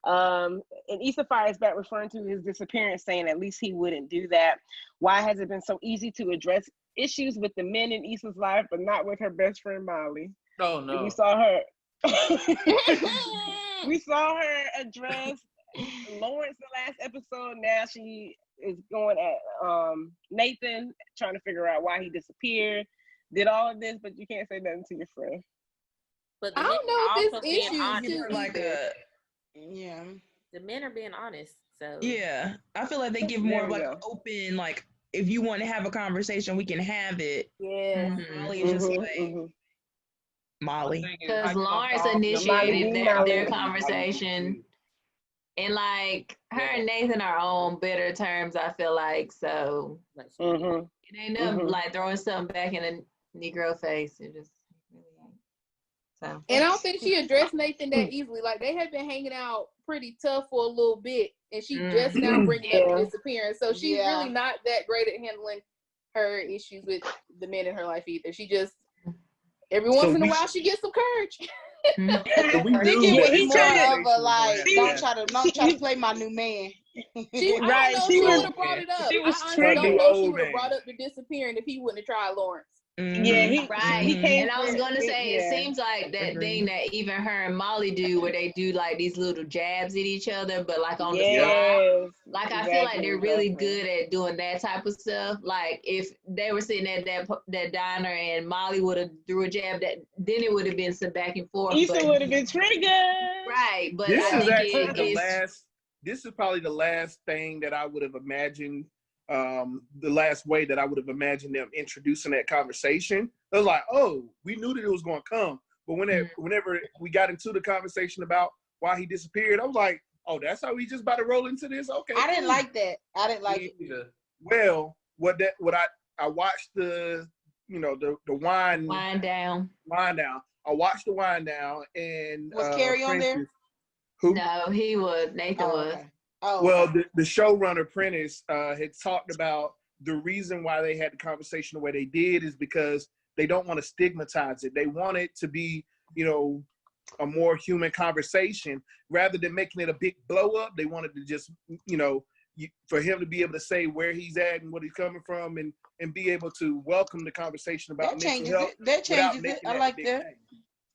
S1: And Issa fires back, referring to his disappearance, saying at least he wouldn't do that. Why has it been so easy to address issues with the men in Issa's life, but not with her best friend Molly?
S8: Oh no.
S1: We saw her. We saw her address Lawrence the last episode. Now she is going at Nathan, trying to figure out why he disappeared. Did all of this, but you can't say nothing to your friend.
S4: But
S3: I don't know if this issue
S4: the men are being honest. So
S9: yeah, I feel like they give more of like open, like if you want to have a conversation, we can have it.
S1: Yeah,
S9: Molly is just like Molly,
S5: because Lawrence initiated their conversation, and like her and Nathan are on better terms. I feel like so. It ain't nothing like throwing something back in a Negro face. It just really ain't. So.
S3: And I don't think she addressed Nathan that easily. Like they had been hanging out pretty tough for a little bit, and she just now bringing up the disappearance. So she's really not that great at handling her issues with the men in her life either. She just every once in a while she gets some courage.
S2: Don't try to play my new man.
S3: She would have brought it up. I honestly don't know she would have brought up the disappearing if he wouldn't have tried Lawrence.
S1: Yeah, he came.
S5: And I was going to say, it seems like that thing that even her and Molly do, where they do like these little jabs at each other, but like on the side. Like I feel like they're really good at doing that type of stuff. Like if they were sitting at that diner and Molly would have threw a jab, then it would have been some back and forth.
S1: Issa would have been triggered.
S5: Right, but
S6: this is actually the last. This is probably the last thing that I would have imagined. The last way that I would have imagined them introducing that conversation. I was like, oh, we knew that it was going to come. But whenever we got into the conversation about why he disappeared, I was like, oh, that's how we just about to roll into this? Okay.
S2: I didn't like that. I didn't like it.
S6: Well, I watched the wind down. I watched the wind down, and
S2: was Kerry on there?
S6: Who?
S5: No, he was. Nathan was.
S2: Okay. Oh,
S6: well, the showrunner Prentice had talked about the reason why they had the conversation the way they did is because they don't want to stigmatize it. They want it to be, a more human conversation rather than making it a big blow up. They wanted to just, for him to be able to say where he's at and what he's coming from and be able to welcome the conversation about mental health.
S2: That changes it. I like that.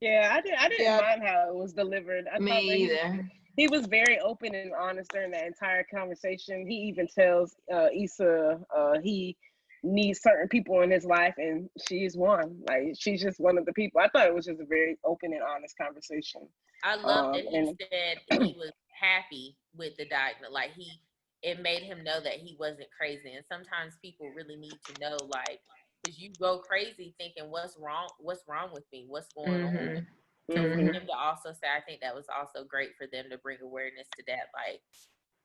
S1: Yeah, I didn't mind how it was delivered. I
S5: Me
S1: thought that
S5: either.
S1: he was very open and honest during the entire conversation. He even tells Issa he needs certain people in his life, and she's one. Like, she's just one of the people. I thought it was just a very open and honest conversation.
S4: I love that he said he was happy with the diagnosis. Like, it made him know that he wasn't crazy. And sometimes people really need to know, like, because you go crazy thinking, what's wrong with me? What's going on? So for him to also say, I think that was also great for them to bring awareness to that. Like,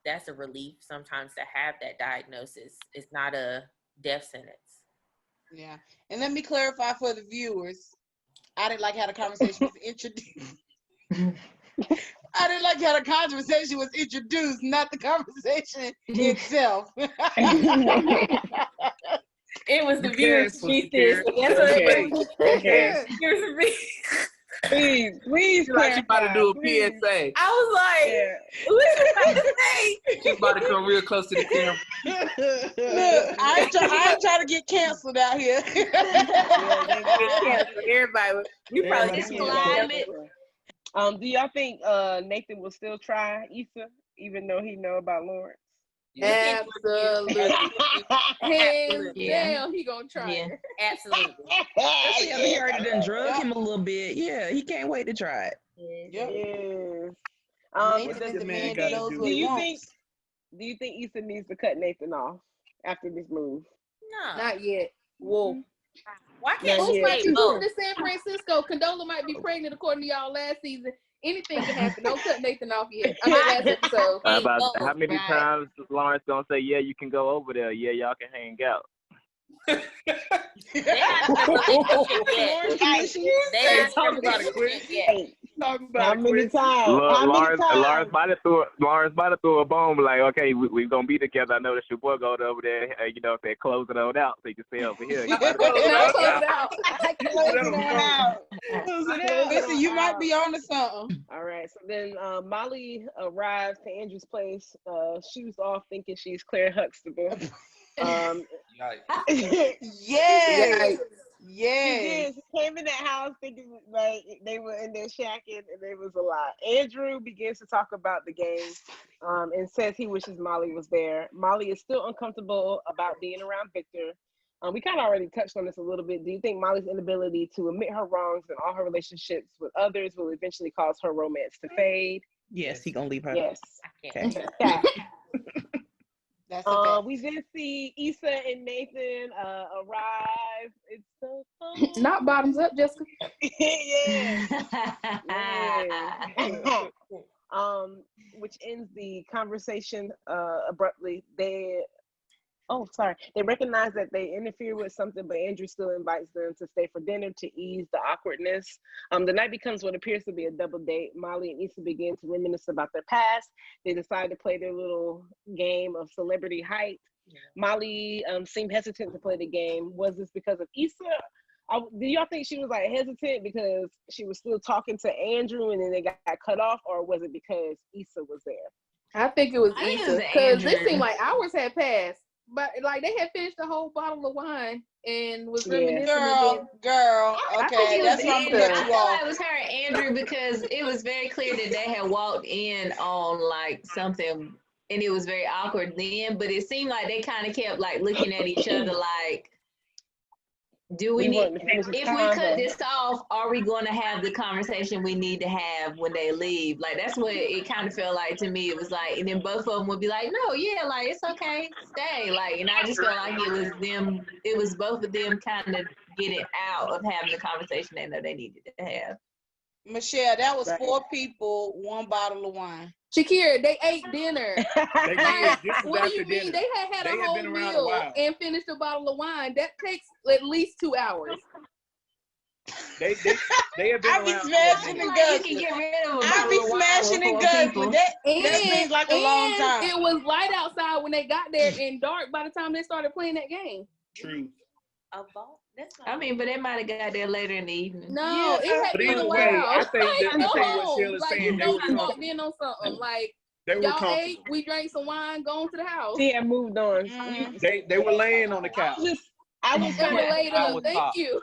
S4: that's a relief sometimes to have that diagnosis. It's not a death sentence.
S2: Yeah. And let me clarify for the viewers. I didn't like how the conversation was introduced. I didn't like how the conversation was introduced, not the conversation itself.
S4: It was the viewers.
S1: Okay. Please.
S8: Like she about to do a PSA.
S4: I was like, what you about to say?
S8: She's about to come real close to the camera.
S2: Look, I ain't trying to get canceled out here.
S4: Everybody, you probably
S5: just climate.
S1: Do y'all think Nathan will still try Issa, even though he know about Lawrence?
S3: Yeah. Absolutely. Hands down, he gonna try.
S4: Yeah. Absolutely.
S9: Especially after he already done drug him a little bit. Yeah, he can't wait to try it.
S2: Yep.
S1: Yes. Do you think Issa needs to cut Nathan off after this move?
S3: No, not yet.
S1: Well,
S4: why can't
S3: she
S4: wait
S3: move to San Francisco? Condola might be pregnant according to y'all last season. Anything can happen. Don't cut Nathan off yet. I mean, last episode.
S7: How many times is Lawrence gonna say, "Yeah, you can go over there. Yeah, y'all can hang out."
S4: They talk about it quick.
S1: How many times?
S7: Lawrence might have threw a bomb like, okay, we gonna be together. I know that your boy go over there, if they close it on out, so you can stay over here.
S2: Listen, you might be on to something.
S1: All right, so then Molly arrives to Andrew's place. She was off thinking she's Claire Huxtable.
S2: Yes.
S1: She came in that house thinking like they were in there shacking, and it was a lot. Andrew begins to talk about the game and says he wishes Molly was there. Molly is still uncomfortable about being around Victor. We kind of already touched on this a little bit. Do you think Molly's inability to admit her wrongs in all her relationships with others will eventually cause her romance to fade?
S9: Yes, he gonna leave her.
S1: Yes.
S9: Okay.
S2: That's a
S1: we did see Issa and Nathan arrive. It's so fun.
S3: Not bottoms up, Jessica.
S1: Yeah. Which ends the conversation abruptly. They recognize that they interfere with something, but Andrew still invites them to stay for dinner to ease the awkwardness. The night becomes what appears to be a double date. Molly and Issa begin to reminisce about their past. They decide to play their little game of celebrity height. Yeah. Molly seemed hesitant to play the game. Was this because of Issa? Do y'all think she was like hesitant because she was still talking to Andrew and then they got cut off, or was it because Issa was there?
S3: I think it was Issa, because it seemed like hours had passed. But like they had finished the whole bottle of wine and was reminiscing.
S2: Girl. Okay, that's why I'm gonna cut you off.
S5: It was her and Andrew, because it was very clear that they had walked in on like something, and it was very awkward then. But it seemed like they kind of kept like looking at each other like, do we need, if we cut this off, are we going to have the conversation we need to have when they leave? Like, that's what it kind of felt like to me. It was like, and then both of them would be like, no, yeah, like, it's okay, stay. Like, and I just felt like it was both of them kind of getting out of having the conversation they know they needed to have.
S2: Michelle, that was 4 people, 1 bottle of wine.
S3: Shakira, they ate dinner.
S8: They did.
S3: What do you mean? They had a whole meal and finished a bottle of wine. That takes at least 2 hours.
S8: They have been
S2: I be smashing and guzzling. I be smashing and guzzling. That seems like a long time.
S3: It was light outside when they got there and dark by the time they started playing that game.
S8: True.
S5: I mean, but they might have got there later in the evening.
S3: No, it had been a while.
S8: I think what Sheila's saying,
S3: they walked in on something. Like, y'all ate, we drank some wine, going to the house.
S1: Yeah, moved on.
S8: They were laying on the couch.
S3: I was kind of laid up. Thank you.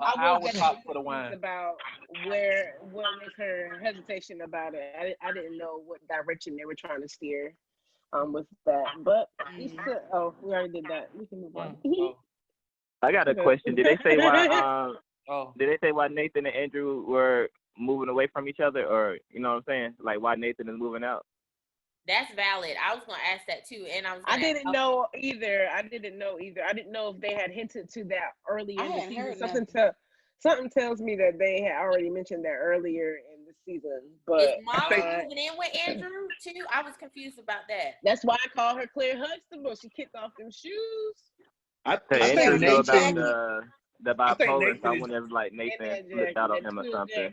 S1: I was for the wine about what was her hesitation about it. I didn't know what direction they were trying to steer with that. But Issa, we already did that. We can move on.
S7: I got a question. Did they say why did they say why Nathan and Andrew were moving away from each other, or you know what I'm saying? Like why Nathan is moving out?
S4: That's valid. I was gonna ask that too, and
S1: I didn't know either. I didn't know if they had hinted to that early in the season. Something tells me that they had already mentioned that earlier in the season. But
S4: is Molly moving in with Andrew too? I was confused about that.
S1: That's why I call her Claire Huxtable. She kicked off them shoes.
S7: I think Andrew knew about the bipolar, so I wonder if like Nathan flipped out on him or something.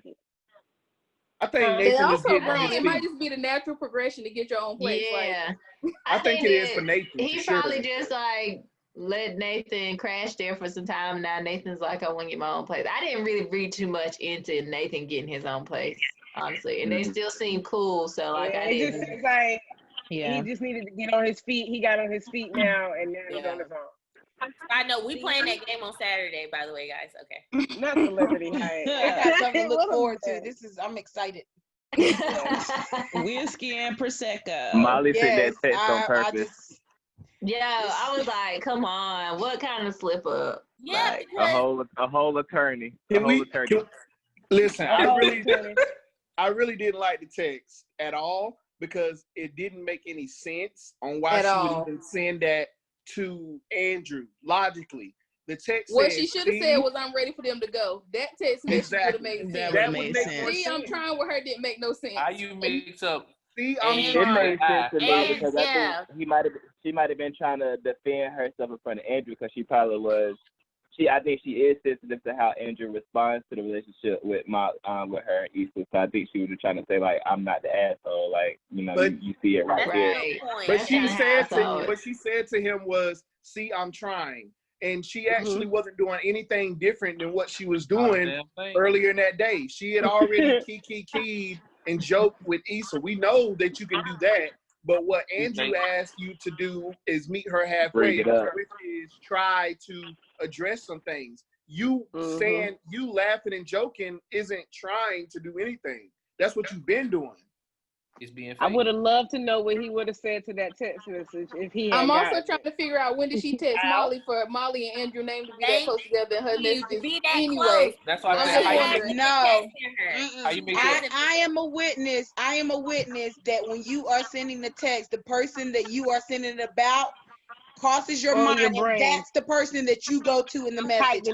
S6: I think Nathan is getting
S3: wrong. It might just be the natural progression to get your own place.
S5: Yeah,
S3: like,
S6: I think it is for Nathan.
S5: He probably just like let Nathan crash there for some time. Now Nathan's like, I want to get my own place. I didn't really read too much into Nathan getting his own place, honestly, and they still seem cool. So like, I didn't.
S1: It just seems like he just needed to get on his feet. He got on his feet now, and now he's on his own.
S4: I know we playing that game on Saturday, by the way, guys. Okay.
S1: Not celebrity height.
S2: I got something to look forward to. I'm excited.
S9: Whiskey and Prosecco.
S7: Molly said that text on purpose.
S5: I was like, come on, what kind of slip up?
S4: Yeah,
S5: like,
S7: a whole attorney.
S6: Listen, I really didn't like the text at all because it didn't make any sense on why she would even send that to Andrew logically. The text
S3: what she should have said was, "I'm ready for them to go." That text message would have made sense.
S9: That would make sense.
S3: See, I'm trying with her didn't make no sense.
S8: How you mix up?
S7: See, it made sense to me because I think she might have been trying to defend herself in front of Andrew because she probably was. I think she is sensitive to how Andrew responds to the relationship with with her and Issa. So I think she was just trying to say like, I'm not the asshole. Like, you know, you see it right there.
S6: But she said to him was, "See, I'm trying." And she actually wasn't doing anything different than what she was doing earlier in that day. She had already keyed and joked with Issa. We know that you can do that. But what Andrew asked you to do is meet her halfway, which is try to address some things. You saying, you laughing and joking isn't trying to do anything. That's what you've been doing.
S8: It's being fake.
S1: I would have loved to know what he would have said to that text message if he had.
S3: I'm also trying to figure out when did she text Molly for Molly and Andrew name to be that close together in her messages. Anyway,
S8: that's why I said
S2: I am a witness. I am a witness that when you are sending the text, the person that you are sending it about crosses your mind, and that's the person that you go to in the message.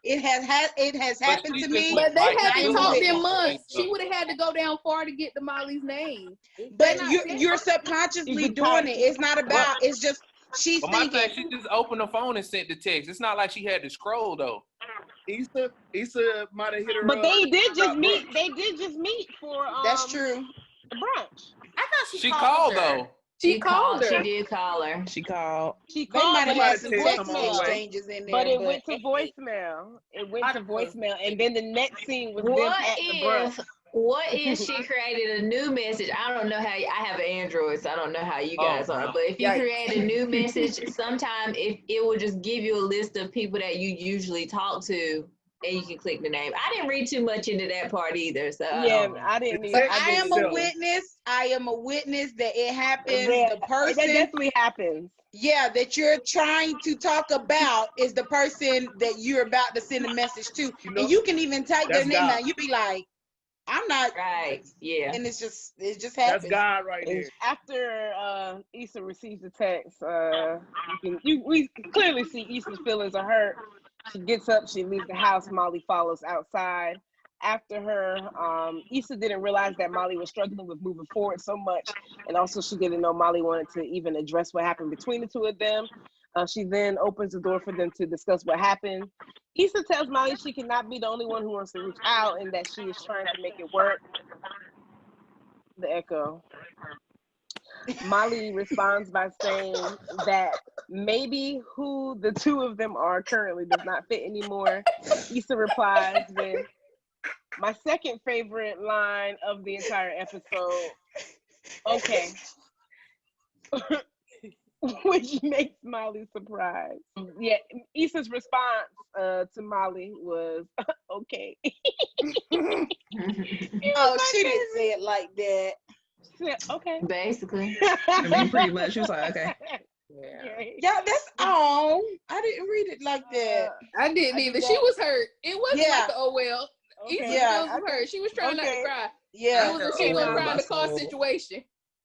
S2: It has happened to me.
S3: But they haven't talked in months. She would have had to go down far to get to Molly's name.
S2: But you're subconsciously doing it. It's not about. It's just she's thinking.
S8: She just opened the phone and sent the text. It's not like she had to scroll though.
S6: Issa might have hit her.
S1: But they did just meet. They did just meet for.
S2: That's true.
S1: The brunch.
S4: I thought
S8: she called though.
S3: She called her.
S5: She did call her.
S9: She called.
S2: They might have had some text exchanges in there.
S1: But it went to voicemail. It went to voicemail. And then the next scene was them at the brunch.
S5: What if she created a new message? I don't know how. I have an Android, so I don't know how you guys are. But if you create a new message, sometime it will just give you a list of people that you usually talk to. And you can click the name. I didn't read too much into that part either. So
S1: I didn't either.
S2: I am a witness. I am a witness that it happens. The person
S1: that definitely happens.
S2: Yeah, that you're trying to talk about is the person that you're about to send a message to. And you can even type their name out. You be like, I'm not
S5: right. Yeah.
S2: And it just happens.
S6: That's God right there.
S1: After Issa receives the text, we clearly see Issa's feelings are hurt. She gets up, she leaves the house, Molly follows outside. After her, Issa didn't realize that Molly was struggling with moving forward so much. And also she didn't know Molly wanted to even address what happened between the two of them. She then opens the door for them to discuss what happened. Issa tells Molly she cannot be the only one who wants to reach out and that she is trying to make it work. The echo. Molly responds by saying that maybe who the two of them are currently does not fit anymore. Issa replies with my second favorite line of the entire episode. Okay. which makes Molly surprised. Yeah, Issa's response to Molly was okay.
S2: She didn't say it like that.
S1: She said, okay.
S5: Basically.
S9: I mean, pretty much. She was like, okay.
S2: Yeah, that's all. I didn't read it like that.
S3: I didn't either. She was hurt. It wasn't like, oh well.
S1: Okay.
S3: Issa was hurt. She was trying not to cry.
S2: Yeah.
S3: It was she was around the car situation.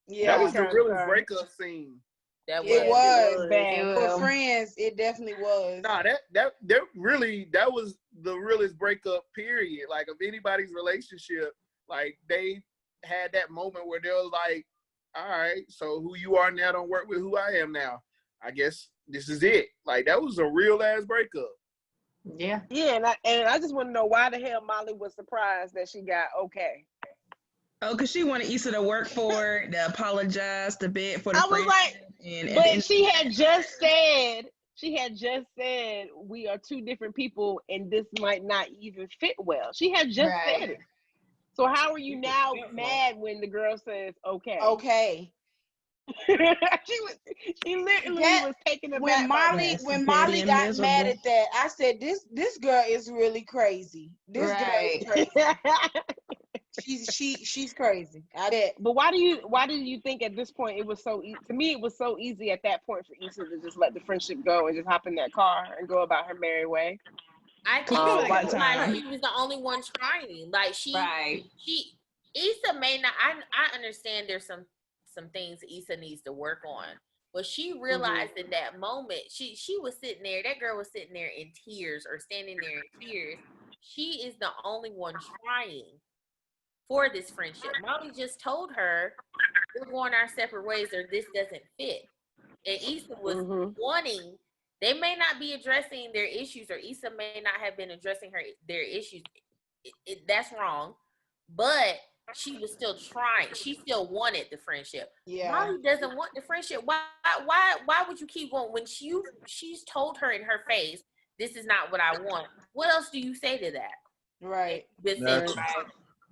S6: Yeah. That was the realest breakup scene.
S2: It was bad. For Friends, it definitely was.
S6: Nah, that was the realest breakup period. Like of anybody's relationship, like they had that moment where they was like, all right, so who you are now don't work with who I am now. I guess this is it. Like that was a real ass breakup.
S5: Yeah.
S1: Yeah, and I just want to know why the hell Molly was surprised that she got okay.
S9: Oh, because she wanted Issa to work for her, to apologize, to beg for the
S1: I was like, but she had just said we are two different people and this might not even fit well. She had just said it. So how are you now mad when the girl says okay?
S2: Okay.
S1: she literally was taking it
S2: when
S1: back.
S2: When Molly got mad at that, I said, this girl is really crazy. This girl is crazy. she's crazy. I did.
S1: But why do you think at this point it was so to me it was so easy at that point for Issa to just let the friendship go and just hop in that car and go about her merry way?
S4: I feel like she was the only one trying. Like Issa may not. I understand there's some things Issa needs to work on, but she realized in that moment she was sitting there. That girl was sitting there in tears or standing there in tears. She is the only one trying for this friendship. Molly just told her we're going our separate ways or this doesn't fit, and Issa was wanting. They may not be addressing their issues, or Issa may not have been addressing their issues. That's wrong, but she was still trying. She still wanted the friendship. Yeah. Molly doesn't want the friendship. Why would you keep going when she's told her in her face, this is not what I want? What else do you say to that?
S2: Right.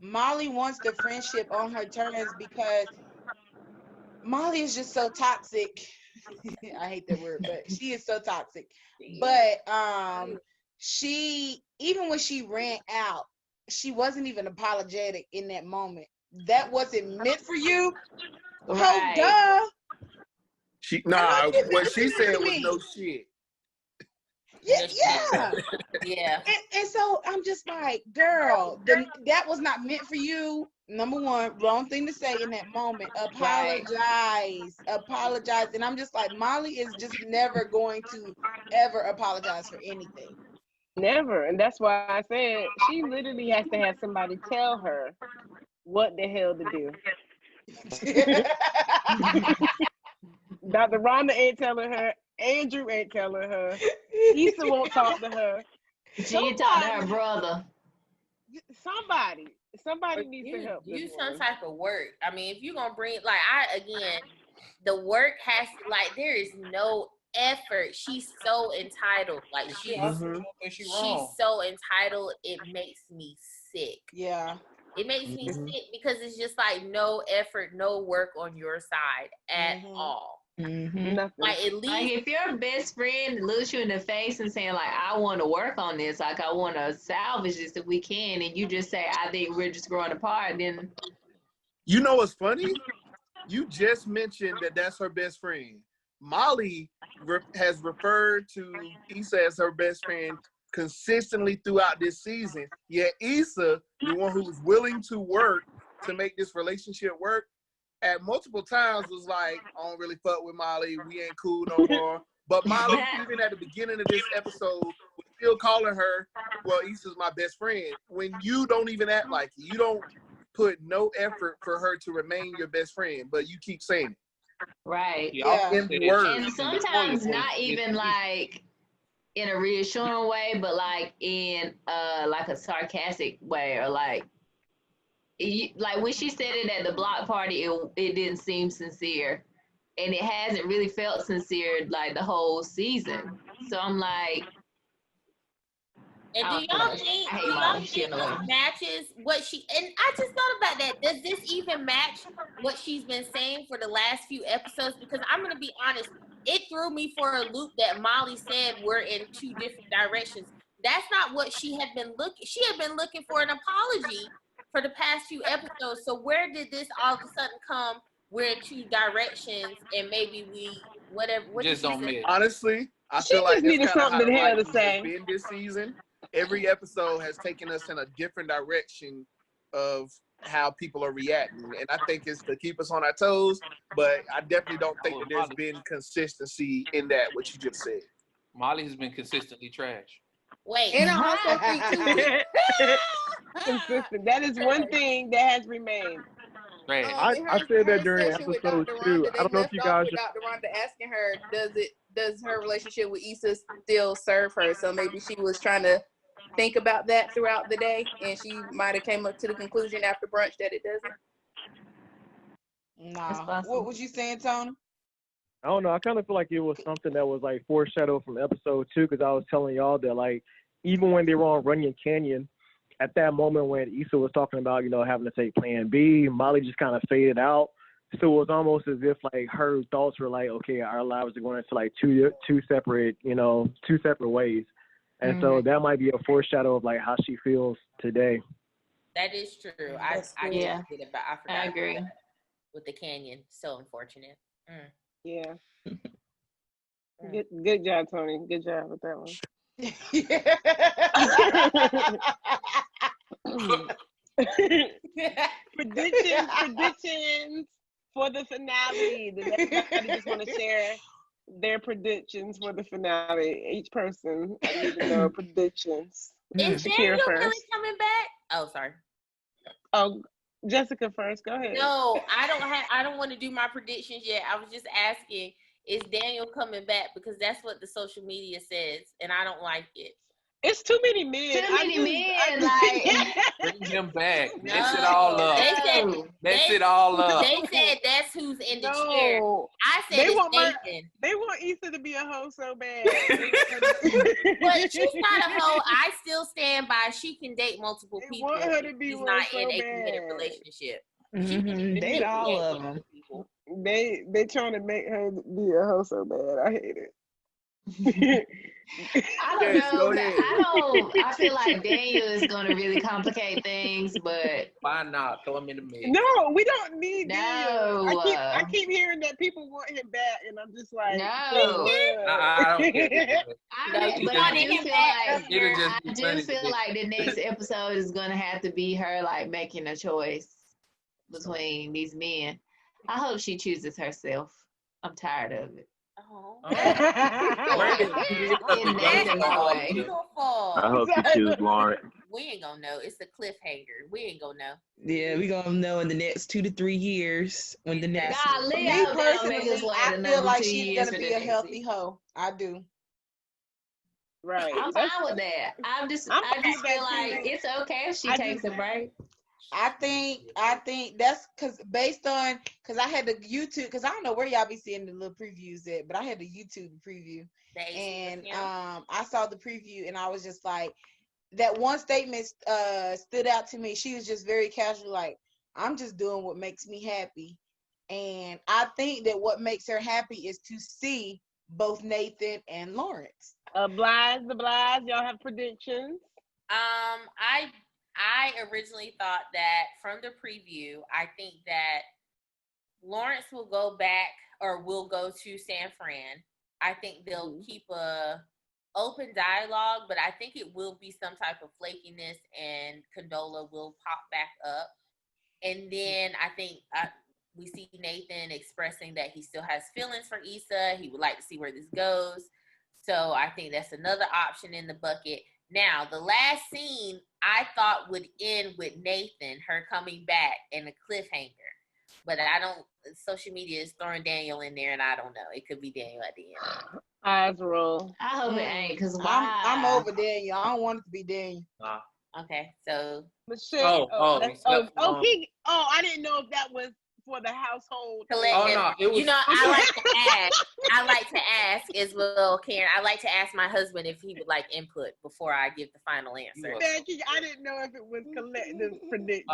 S2: Molly wants the friendship on her terms because Molly is just so toxic. I hate that word, but she is so toxic. But she, even when she ran out, she wasn't even apologetic in that moment. That wasn't meant for you.
S5: Right.
S2: Oh, duh.
S6: What she said was no shit.
S2: Yeah. And so I'm just like, girl, that was not meant for you. Number one, wrong thing to say in that moment. Apologize. And I'm just like, Molly is just never going to ever apologize for anything.
S1: Never. And that's why I said she literally has to have somebody tell her what the hell to do. Dr. Rhonda ain't telling her. Andrew ain't telling her. Issa won't talk to her.
S5: She ain't talking to her brother.
S1: Somebody needs to help.
S4: Do some type of work. I mean, if you're gonna bring the work has to, like, there is no effort. She's so entitled. Like she's so entitled. It makes me sick.
S2: Yeah.
S4: It makes me sick because it's just like no effort, no work on your side at all. Like at least,
S5: like if your best friend looks you in the face and saying like, I want to work on this, like I want to salvage this if we can, and you just say, I think we're just growing apart, then
S6: you know what's funny? You just mentioned that that's her best friend. Molly has referred to Issa as her best friend consistently throughout this season. Yet Issa, the one who was willing to work to make this relationship work, at multiple times was like, I don't really fuck with Molly. We ain't cool no more. But Molly, even at the beginning of this episode, was still calling her, well, Issa's my best friend. When you don't even act like it. You don't put no effort for her to remain your best friend, but you keep saying it.
S5: Right.
S6: Yeah. In the words.
S5: And sometimes not even like in a reassuring way, but like in like a sarcastic way, or like when she said it at the block party, it didn't seem sincere, and it hasn't really felt sincere like the whole season. So I'm like,
S4: and do y'all think it matches what she? And I just thought about that. Does this even match what she's been saying for the last few episodes? Because I'm gonna be honest, it threw me for a loop that Molly said we're in two different directions. That's not what she had been looking. She had been looking for an apology for the past few episodes. So where did this all of a sudden come? We're in two directions, and maybe we whatever. What
S8: just don't miss.
S6: Honestly, I feel like that's kind of how the writing has been this season. Every episode has taken us in a different direction of how people are reacting, and I think it's to keep us on our toes. But I definitely don't think that there's been consistency in that. What you just said.
S8: Molly has been consistently trash.
S4: Wait,
S3: and I also think too.
S1: Consistent. That is one thing that has remained.
S10: I said that during episode 2. I don't know if you guys.
S3: Dr. Rhonda asking her, does her relationship with Issa still serve her? So maybe she was trying to think about that throughout the day, and she might have came up to the conclusion after brunch that it doesn't.
S2: Nah. What was you saying, Tony?
S10: I don't know. I kind of feel like it was something that was like foreshadowed from episode 2, because I was telling y'all that like even when they were on Runyon Canyon, at that moment when Issa was talking about, having to take Plan B, Molly just kind of faded out. So it was almost as if like her thoughts were like, okay, our lives are going into like two separate ways. And so that might be a foreshadow of like how she feels today.
S4: That is true. I agree. With the canyon. So unfortunate.
S1: Yeah. Good job, Tony. Good job with that one. Predictions for the finale. Does everybody just want to share their predictions for the finale? Each person, I need to know predictions.
S4: Is Daniel really coming back? Oh, sorry.
S1: Oh, Jessica first. Go ahead.
S4: No, I don't want to do my predictions yet. I was just asking, is Daniel coming back? Because that's what the social media says, and I don't like it.
S1: It's too many men.
S8: Bring him back. Mess it all up. Mess it all up.
S4: They said that's who's in the chair. I said it's Nathan.
S1: They want Issa to be a hoe so bad.
S4: But she's not a hoe. I still stand by. She can date multiple people.
S1: Want her to be
S4: she's not
S1: so
S4: in a
S1: bad.
S4: committed relationship.
S9: Date all of them.
S1: They trying to make her be a hoe so bad. I hate it.
S5: I don't know. I feel like Daniel is going to really complicate things, but
S8: why not throw him in the mix?
S1: No, we don't need Daniel. I keep hearing that people want him back, and I'm just like,
S5: no.
S8: I don't get it.
S5: I do feel like the next episode is going to have to be her like making a choice between these men. I hope she chooses herself. I'm tired of it.
S7: I hope you choose Lawrence.
S4: We ain't gonna know. It's a cliffhanger. We ain't gonna know.
S9: Yeah, we gonna know in the next 2 to 3 years when the next.
S2: Me personally, I feel like she's gonna be a healthy hoe. I do.
S1: Right.
S5: I'm fine with that. I just feel like it's okay if she takes a break.
S2: I think that's because I had the YouTube, because I don't know where y'all be seeing the little previews at, but I had the YouTube preview, and I saw the preview, and I was just like, that one statement stood out to me. She was just very casual, like, I'm just doing what makes me happy, and I think that what makes her happy is to see both Nathan and Lawrence.
S1: Blythe, y'all have predictions?
S4: I originally thought that from the preview, I think that Lawrence will go back or will go to San Fran. I think they'll keep a open dialogue, but I think it will be some type of flakiness, and Condola will pop back up. And then I think we see Nathan expressing that he still has feelings for Issa. He would like to see where this goes. So I think that's another option in the bucket. Now, the last scene I thought would end with Nathan, her coming back, and a cliffhanger. But social media is throwing Daniel in there, and I don't know. It could be Daniel at the end.
S1: Eyes roll.
S5: I hope it ain't, because
S2: I'm over Daniel. I don't want it to be Daniel.
S4: Okay, so
S1: Michelle. I didn't know if that was for the household.
S4: No, it was. I like to ask as well, Karen. I like to ask my husband if he would like input before I give the final answer.
S1: I didn't know if it was collective prediction.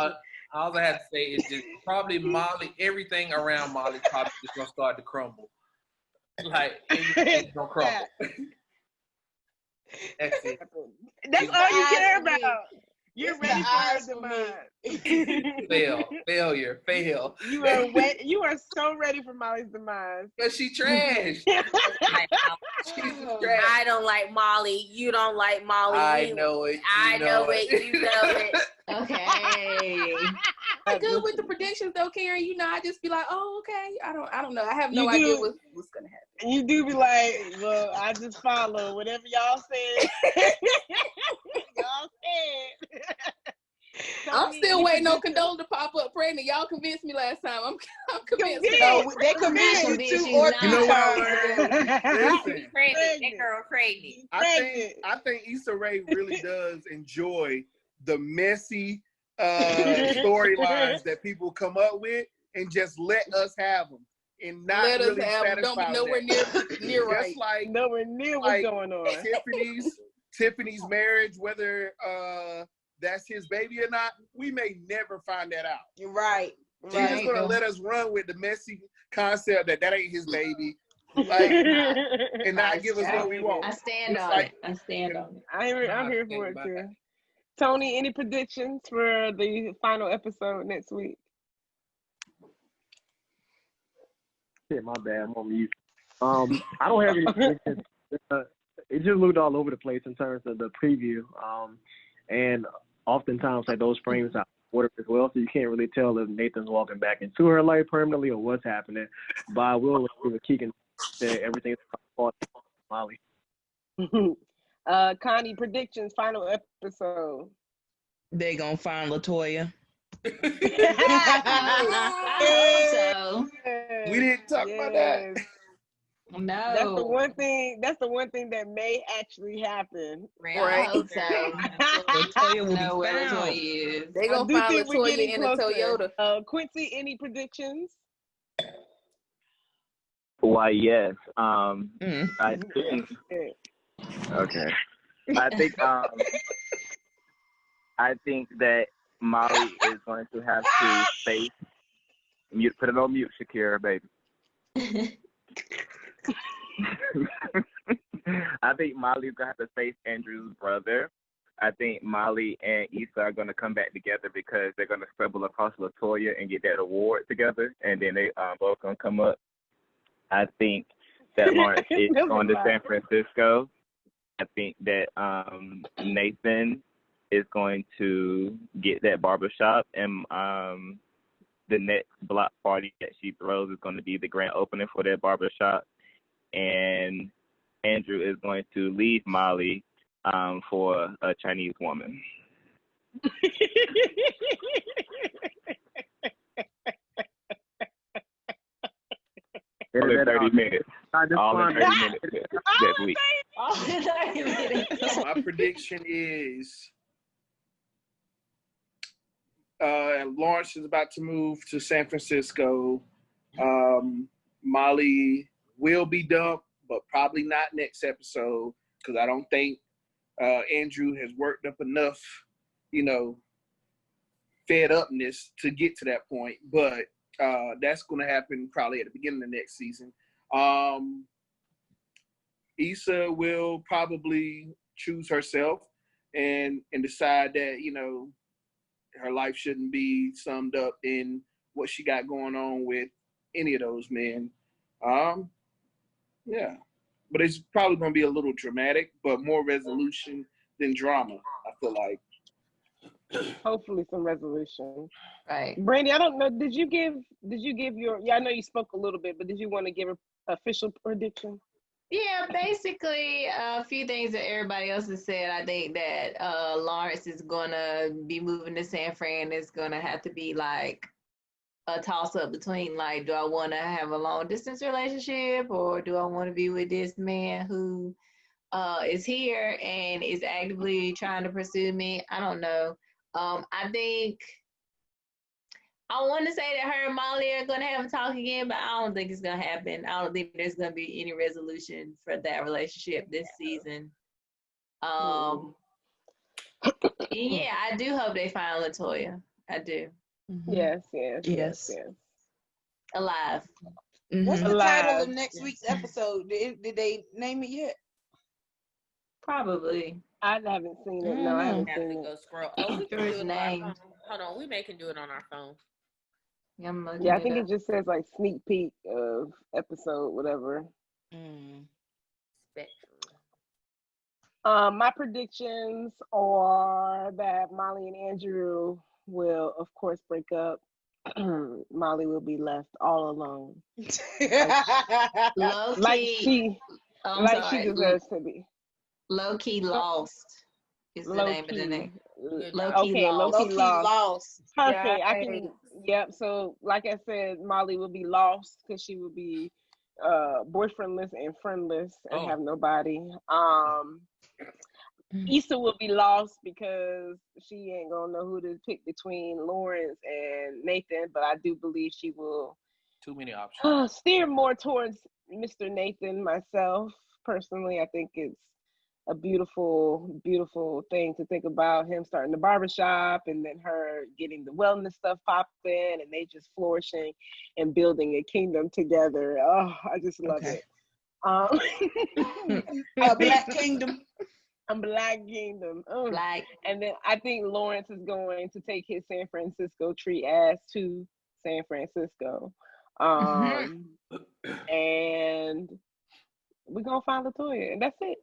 S8: All I have to say is just probably Molly. Everything around Molly probably just gonna start to crumble. Like, it's gonna crumble. That's it.
S1: That's all you care about. You're ready for her demise.
S8: Failure.
S1: You are so ready for Molly's demise.
S8: But she trash.
S4: I don't like Molly. You don't like Molly.
S8: I know it.
S4: I know it. You know it.
S5: Okay.
S3: I'm good with the predictions though, Karen. You know, I just be like, oh, okay. I don't know. I have no idea what's gonna happen.
S1: And you do be like, well, I just follow whatever y'all said. Y'all said.
S3: I'm still waiting on Condola to pop up pregnant. Y'all convinced me last time. I'm convinced.
S2: No, they convinced you too. Or
S6: you know what? Listen,
S4: Pregnant. That girl pregnant.
S6: I think Issa Rae really does enjoy the messy storylines that people come up with and just let us have them and not
S3: let
S6: really
S3: us have them. Don't be nowhere near right.
S6: Just like
S1: nowhere near what's going on.
S6: Tiffany's marriage, whether that's his baby or not, we may never find that out.
S2: You're right.
S6: She's just gonna let us run with the messy concept that ain't his baby, like, and not give us what we want.
S5: I stand on it. I'm
S1: here for it too. Tony, any predictions for the final episode next week?
S10: Shit, my bad. I'm on mute. I don't have any predictions. It just looked all over the place in terms of the preview. And oftentimes, like, those frames are ordered as well, so you can't really tell if Nathan's walking back into her life permanently or what's happening. But I will agree with Kickin that everything's about Molly.
S1: Connie, predictions, final episode.
S9: They gonna find LaToya.
S5: So
S6: we didn't talk about that.
S5: No,
S1: that's the one thing that may actually happen.
S5: Right.
S9: LaToya will
S5: know where
S9: be found.
S5: LaToya is.
S3: They gonna find LaToya in a Toyota.
S1: Quincy, any predictions?
S7: Why, yes. I think. Okay. I think that Molly is going to have to face. Put it on mute, Shakira, baby. I think Molly's gonna have to face Andrew's brother. I think Molly and Issa are gonna come back together because they're gonna stumble across LaToya and get that award together, and then they both gonna come up. I think that Lawrence is going to San Francisco. I think that Nathan is going to get that barbershop, and the next block party that she throws is going to be the grand opening for that barbershop. And Andrew is going to leave Molly for a Chinese woman. All in 30 minutes. All in 30 minutes this week.
S6: My prediction is Lawrence is about to move to San Francisco. Molly will be dumped, but probably not next episode because I don't think Andrew has worked up enough, fed upness to get to that point. But that's going to happen probably at the beginning of next season. Issa will probably choose herself and decide that, her life shouldn't be summed up in what she got going on with any of those men. Yeah. But it's probably going to be a little dramatic, but more resolution than drama, I feel like.
S1: Hopefully some resolution.
S5: Right.
S1: Brandy, I don't know. Did you give your, I know you spoke a little bit, but did you want to give an official prediction?
S5: Yeah, basically a few things that everybody else has said. I think that Lawrence is going to be moving to San Fran. It's going to have to be like a toss-up between, like, do I want to have a long-distance relationship or do I want to be with this man who is here and is actively trying to pursue me? I don't know. I think I want to say that her and Molly are going to have a talk again, but I don't think it's going to happen. I don't think there's going to be any resolution for that relationship this season. Yeah, I do hope they find LaToya. I do.
S1: Yes.
S9: Yes.
S5: Alive.
S2: What's the title of next week's episode? Did they name it yet?
S5: Probably.
S1: I haven't seen it. No, I haven't seen it.
S4: Go scroll. Oh, we can do it on our phone. Hold on, we may can do it on our phone.
S1: Yeah, I think it just says like sneak peek of episode, whatever. My predictions are that Molly and Andrew will, of course, break up. Molly will be left all alone, like she deserves to be.
S5: Lowkey lost is the name of the name.
S1: Lowkey lost. Perfect.
S3: Yeah,
S1: I can. Yep. So, like I said, Molly will be lost because she will be boyfriendless and friendless and have nobody. Issa will be lost because she ain't gonna know who to pick between Lawrence and Nathan, but I do believe she will.
S8: Too many options.
S1: Steer more towards Mr. Nathan myself. Personally, I think it's a beautiful, beautiful thing to think about, him starting the barbershop and then her getting the wellness stuff popping and they just flourishing and building a kingdom together. Oh, I just love it.
S2: A black kingdom.
S1: A black kingdom.
S5: Black.
S1: And then I think Lawrence is going to take his San Francisco tree ass to San Francisco. And we're going to find LaToya, and that's it.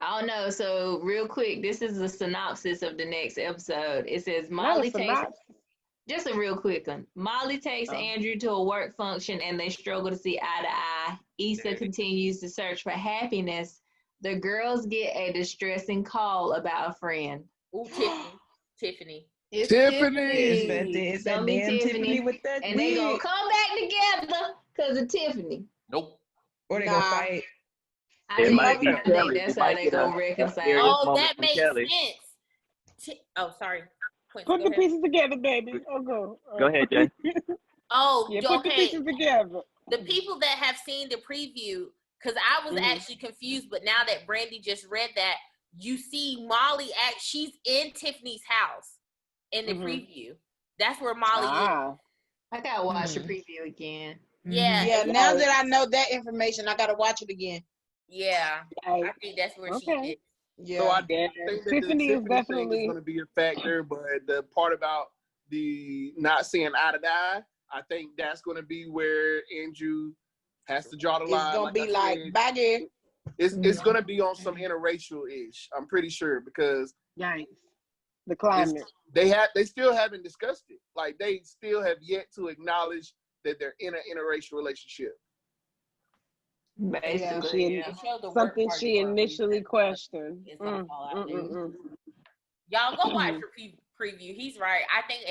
S5: Oh no, so real quick, this is a synopsis of the next episode. It says Molly takes, just a real quick one. Molly takes Andrew to a work function and they struggle to see eye to eye. Issa continues to search for happiness. The girls get a distressing call about a friend.
S4: Ooh, Tiffany.
S9: It's that damn Tiffany with that
S5: and they gonna come back together because of Tiffany.
S8: Nope.
S9: Or they gonna fight.
S5: I think that's how they gonna reconcile.
S4: Oh, that makes sense. Sorry.
S1: Put the pieces together, baby. Go
S7: ahead, Jay.
S1: Put the pieces together.
S4: The people that have seen the preview, because I was actually confused, but now that Brandy just read that, you see Molly she's in Tiffany's house in the preview. That's where Molly is.
S5: I gotta watch the preview again.
S4: Yeah.
S2: Now that I know that information, I gotta watch it again.
S4: Yeah, I think that's where she is.
S6: Yeah. So I think that
S1: Tiffany
S6: the
S1: is definitely
S6: thing is going to be a factor, but the part about the not seeing eye to eye, I think that's going to be where Andrew has to draw the line.
S2: It's going to be like baggy.
S6: It's going to be on some interracial-ish, I'm pretty sure, because
S1: the climate.
S6: They still haven't discussed it. Like, they still have yet to acknowledge that they're in an interracial relationship.
S1: Basically, something she initially questioned.
S4: Y'all go watch the preview. He's right. I think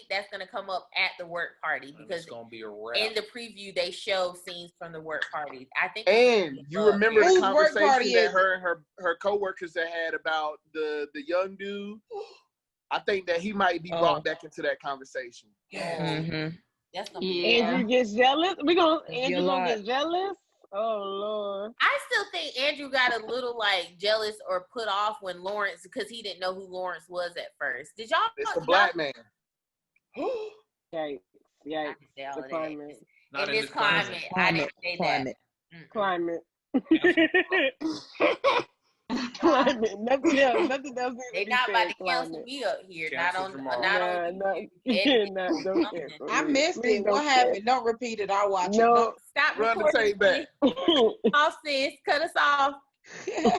S4: that's gonna come up at the work party because
S8: it's gonna be a wrap.
S4: In the preview they show scenes from the work party. I think.
S6: And you remember the conversation that her coworkers that had about the young dude. I think that he might be brought back into that conversation.
S1: Yeah. Andrew gets jealous. Andrew gonna get jealous. Oh Lord!
S4: I still think Andrew got a little jealous or put off when Lawrence, because he didn't know who Lawrence was at first. Did y'all?
S6: It's the black man.
S1: Yikes! The climate.
S4: In this climate, I didn't say that.
S1: Climate. Nothing else.
S4: They not about to cancel me up here.
S2: I missed it. What happened? Don't repeat it. I'll watch it.
S4: Stop.
S6: Run the tape back.
S4: Off, sis. Cut us off.